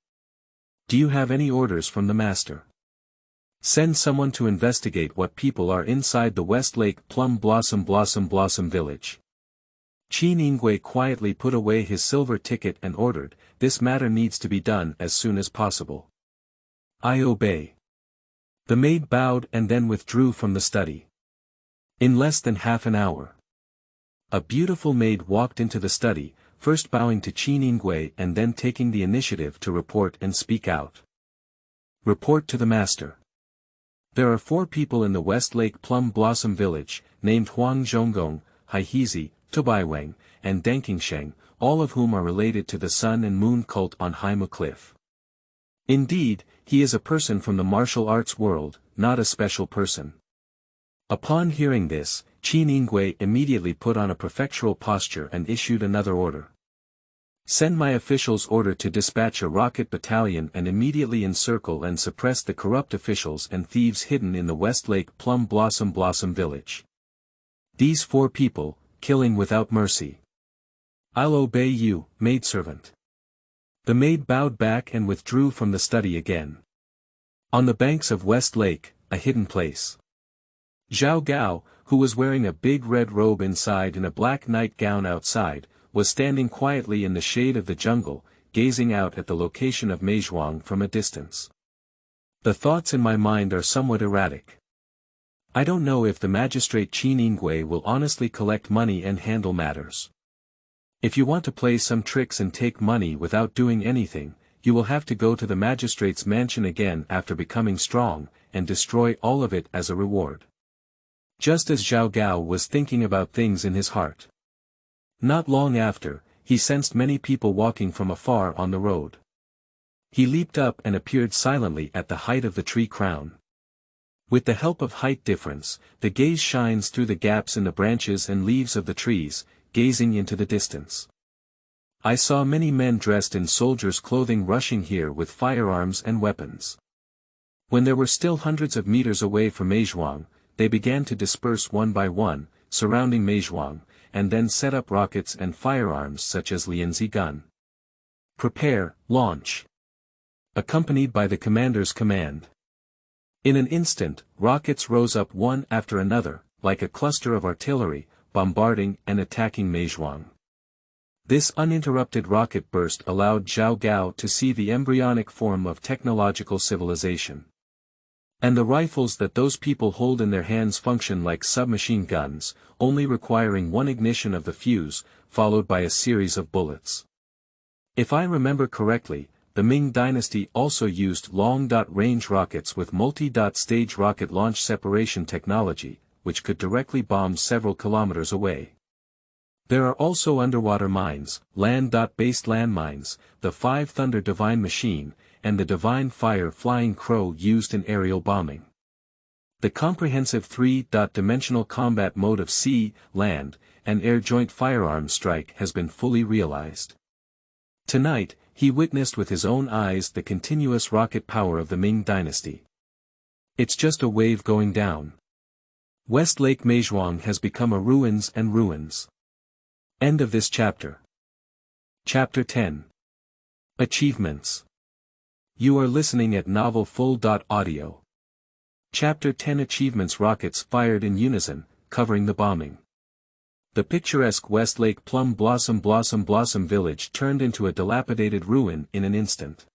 Do you have any orders from the master? Send someone to investigate what people are inside the Westlake Plum Blossom Village. Qin Yingwei quietly put away his silver ticket and ordered, this matter needs to be done as soon as possible. I obey. The maid bowed and then withdrew from the study. In less than half an hour, a beautiful maid walked into the study, first bowing to Qin Yingwei and then taking the initiative to report and speak out. Report to the master. There are 4 people in the Westlake Plum Blossom Village, named Huang Zhonggong, Haihizi, Tobaiwang, and Dankingsheng, all of whom are related to the Sun and Moon cult on Haimu Cliff. Indeed, he is a person from the martial arts world, not a special person. Upon hearing this, Qin Yingwei immediately put on a prefectural posture and issued another order. Send my officials order to dispatch a rocket battalion and immediately encircle and suppress the corrupt officials and thieves hidden in the Westlake Plum Blossom Village. These 4 people, killing without mercy. I'll obey you, maidservant. The maid bowed back and withdrew from the study again. On the banks of West Lake, a hidden place. Zhao Gao, who was wearing a big red robe inside and a black nightgown outside, was standing quietly in the shade of the jungle, gazing out at the location of Meizhuang from a distance. The thoughts in my mind are somewhat erratic. I don't know if the magistrate Qin Yingwei will honestly collect money and handle matters. If you want to play some tricks and take money without doing anything, you will have to go to the magistrate's mansion again after becoming strong, and destroy all of it as a reward. Just as Zhao Gao was thinking about things in his heart. Not long after, he sensed many people walking from afar on the road. He leaped up and appeared silently at the height of the tree crown. With the help of height difference, the gaze shines through the gaps in the branches and leaves of the trees, gazing into the distance. I saw many men dressed in soldiers' clothing rushing here with firearms and weapons. When there were still hundreds of meters away from Meizhuang, they began to disperse one by one, surrounding Meizhuang, and then set up rockets and firearms such as Lianzi gun. Prepare, launch. Accompanied by the commander's command. In an instant, rockets rose up one after another, like a cluster of artillery, bombarding and attacking Meizhuang. This uninterrupted rocket burst allowed Zhao Gao to see the embryonic form of technological civilization. And the rifles that those people hold in their hands function like submachine guns, only requiring one ignition of the fuse, followed by a series of bullets. If I remember correctly, the Ming dynasty also used long-range rockets with multi-stage rocket launch separation technology, which could directly bomb several kilometers away. There are also underwater mines, land-based landmines, the 5 Thunder Divine Machine, and the Divine Fire Flying Crow used in aerial bombing. The comprehensive 3-dimensional combat mode of sea, land, and air joint firearm strike has been fully realized. Tonight, he witnessed with his own eyes the continuous rocket power of the Ming dynasty. It's just a wave going down. West Lake Meizhuang has become a ruins and ruins. End of this chapter. Chapter 10. Achievements. You are listening at novelfull.audio. Chapter 10 Achievements. Rockets fired in unison, covering the bombing. The picturesque West Lake Plum Blossom village turned into a dilapidated ruin in an instant.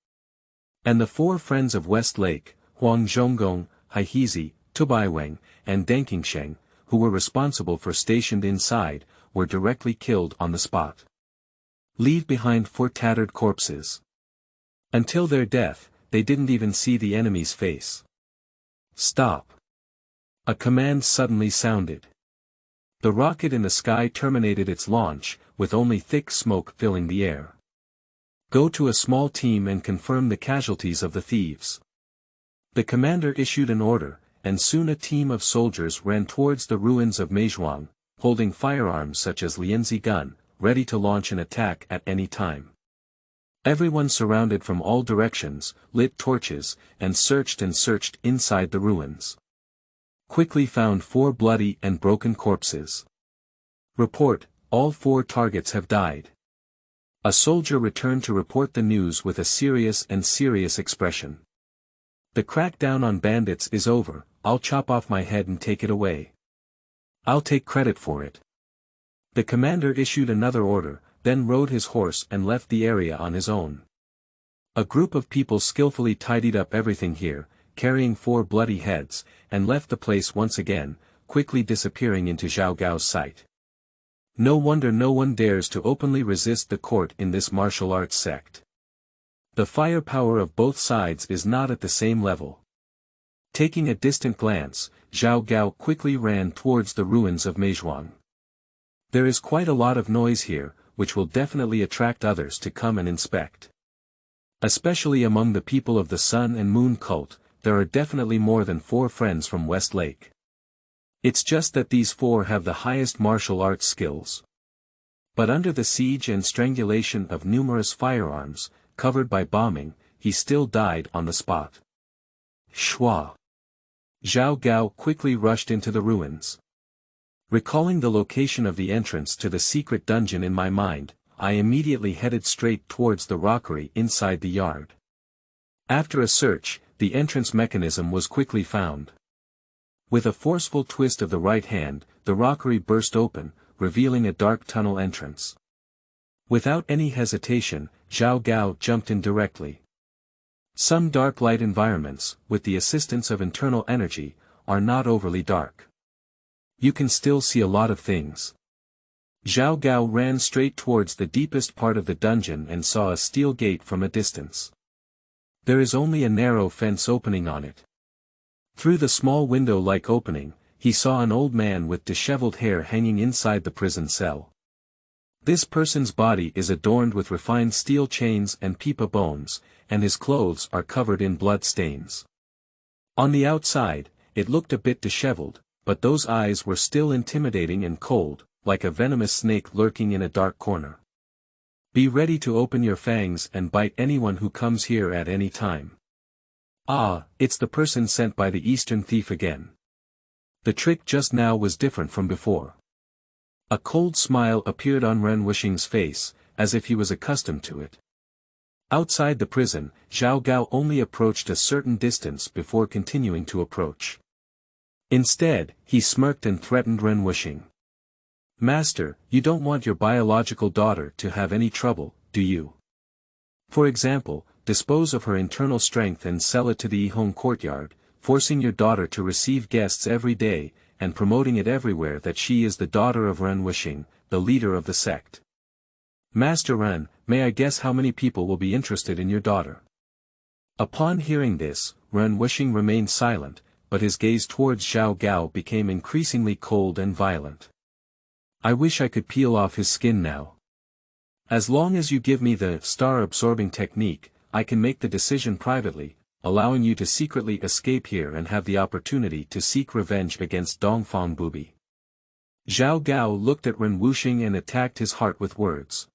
And the four friends of West Lake, Huang Zhonggong, Haihizi, Tubaiwang, and Deng Qingcheng, who were responsible for stationed inside, were directly killed on the spot. Leave behind 4 tattered corpses. Until their death, they didn't even see the enemy's face. Stop. A command suddenly sounded. The rocket in the sky terminated its launch, with only thick smoke filling the air. Go to a small team and confirm the casualties of the thieves. The commander issued an order, and soon a team of soldiers ran towards the ruins of Meizhuang, holding firearms such as Lianzi gun, ready to launch an attack at any time. Everyone surrounded from all directions, lit torches, and searched inside the ruins. Quickly found 4 bloody and broken corpses. Report, all 4 targets have died. A soldier returned to report the news with a serious expression. The crackdown on bandits is over, I'll chop off my head and take it away. I'll take credit for it. The commander issued another order, then rode his horse and left the area on his own. A group of people skillfully tidied up everything here, carrying 4 bloody heads, and left the place once again, quickly disappearing into Zhao Gao's sight. No wonder no one dares to openly resist the court in this martial arts sect. The firepower of both sides is not at the same level. Taking a distant glance, Zhao Gao quickly ran towards the ruins of Meizhuang. There is quite a lot of noise here, which will definitely attract others to come and inspect. Especially among the people of the Sun and Moon cult, there are definitely more than 4 friends from West Lake. It's just that these 4 have the highest martial arts skills. But under the siege and strangulation of numerous firearms, covered by bombing, he still died on the spot. Shua. Zhao Gao quickly rushed into the ruins. Recalling the location of the entrance to the secret dungeon in my mind, I immediately headed straight towards the rockery inside the yard. After a search, the entrance mechanism was quickly found. With a forceful twist of the right hand, the rockery burst open, revealing a dark tunnel entrance. Without any hesitation, Zhao Gao jumped in directly. Some dark light environments, with the assistance of internal energy, are not overly dark. You can still see a lot of things. Zhao Gao ran straight towards the deepest part of the dungeon and saw a steel gate from a distance. There is only a narrow fence opening on it. Through the small window-like opening, he saw an old man with disheveled hair hanging inside the prison cell. This person's body is adorned with refined steel chains and pipa bones, and his clothes are covered in blood stains. On the outside, it looked a bit disheveled, but those eyes were still intimidating and cold, like a venomous snake lurking in a dark corner. Be ready to open your fangs and bite anyone who comes here at any time. Ah, it's the person sent by the Eastern thief again. The trick just now was different from before. A cold smile appeared on Ren Wuxing's face, as if he was accustomed to it. Outside the prison, Zhao Gao only approached a certain distance before continuing to approach. Instead, he smirked and threatened Ren Wuxing. Master, you don't want your biological daughter to have any trouble, do you? For example, dispose of her internal strength and sell it to the Yihong courtyard, forcing your daughter to receive guests every day, and promoting it everywhere that she is the daughter of Ren Wuxing, the leader of the sect. Master Ren, may I guess how many people will be interested in your daughter? Upon hearing this, Ren Wuxing remained silent, but his gaze towards Zhao Gao became increasingly cold and violent. I wish I could peel off his skin now. As long as you give me the star-absorbing technique, I can make the decision privately, allowing you to secretly escape here and have the opportunity to seek revenge against Dongfang Bubi. Xiaoao looked at Ren Wuxing and attacked his heart with words.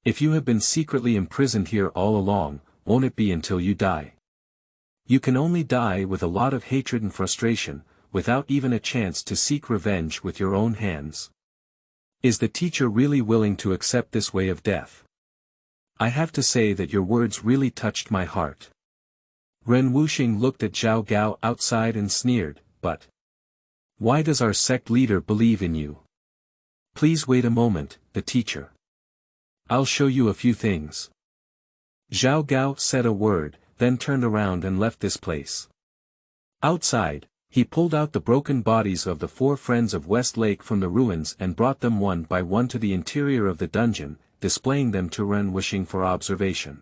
If you have been secretly imprisoned here all along, won't it be until you die? You can only die with a lot of hatred and frustration, without even a chance to seek revenge with your own hands. Is the teacher really willing to accept this way of death? I have to say that your words really touched my heart. Ren Wuxing looked at Xiaoao outside and sneered, but why does our sect leader believe in you? Please wait a moment, the teacher. I'll show you a few things. Xiaoao said a word, then turned around and left this place. Outside, he pulled out the broken bodies of the 4 friends of West Lake from the ruins and brought them one by one to the interior of the dungeon, displaying them to Ren Wuxing for observation.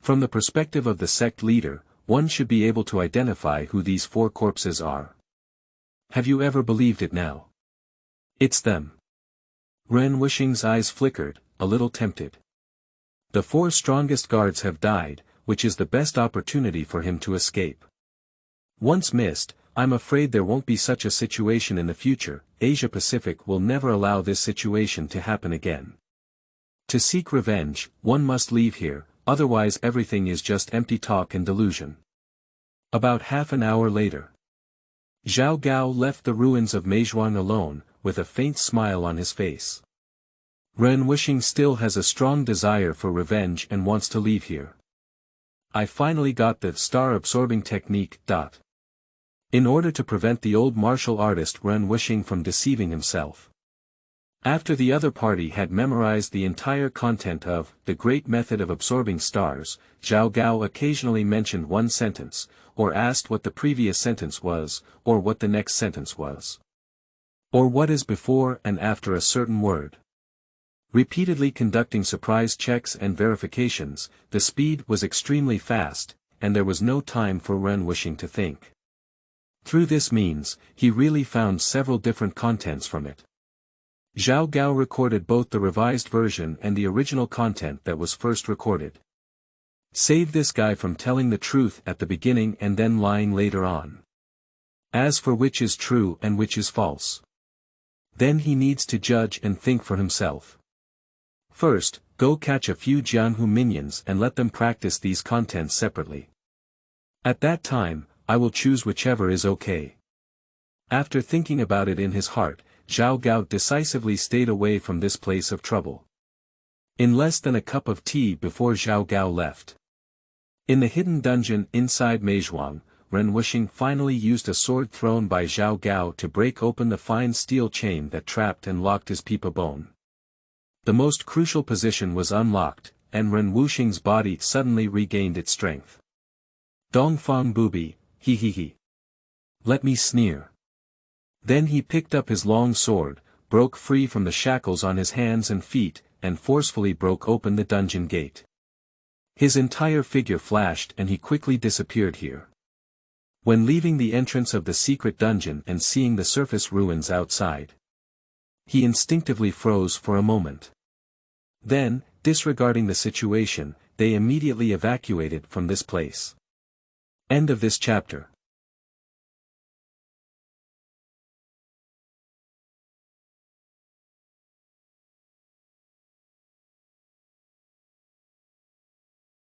From the perspective of the sect leader, one should be able to identify who these 4 corpses are. Have you ever believed it now? It's them. Ren Wuxing's eyes flickered, a little tempted. The 4 strongest guards have died, which is the best opportunity for him to escape. Once missed, I'm afraid there won't be such a situation in the future. Asia Pacific will never allow this situation to happen again. To seek revenge, one must leave here, otherwise everything is just empty talk and delusion. About half an hour later, Xiaoao left the ruins of Meizhuang alone, with a faint smile on his face. Ren Wuxing still has a strong desire for revenge and wants to leave here. I finally got the star-absorbing technique. In order to prevent the old martial artist Ren Wuxing from deceiving himself. After the other party had memorized the entire content of the great method of absorbing stars, Xiaoao occasionally mentioned one sentence, or asked what the previous sentence was, or what the next sentence was. Or what is before and after a certain word. Repeatedly conducting surprise checks and verifications, the speed was extremely fast, and there was no time for Ren Wuxing to think. Through this means, he really found several different contents from it. Xiaoao recorded both the revised version and the original content that was first recorded. Save this guy from telling the truth at the beginning and then lying later on. As for which is true and which is false. Then he needs to judge and think for himself. First, go catch a few Jianghu minions and let them practice these contents separately. At that time, I will choose whichever is okay. After thinking about it in his heart, Xiaoao decisively stayed away from this place of trouble. In less than a cup of tea before Xiaoao left. In the hidden dungeon inside Meizhuang, Ren Wuxing finally used a sword thrown by Xiaoao to break open the fine steel chain that trapped and locked his pipa bone. The most crucial position was unlocked, and Ren Wuxing's body suddenly regained its strength. Dongfang booby, he. Let me sneer. Then he picked up his long sword, broke free from the shackles on his hands and feet, and forcefully broke open the dungeon gate. His entire figure flashed and he quickly disappeared here. When leaving the entrance of the secret dungeon and seeing the surface ruins outside, he instinctively froze for a moment. Then, disregarding the situation, they immediately evacuated from this place. End of this chapter.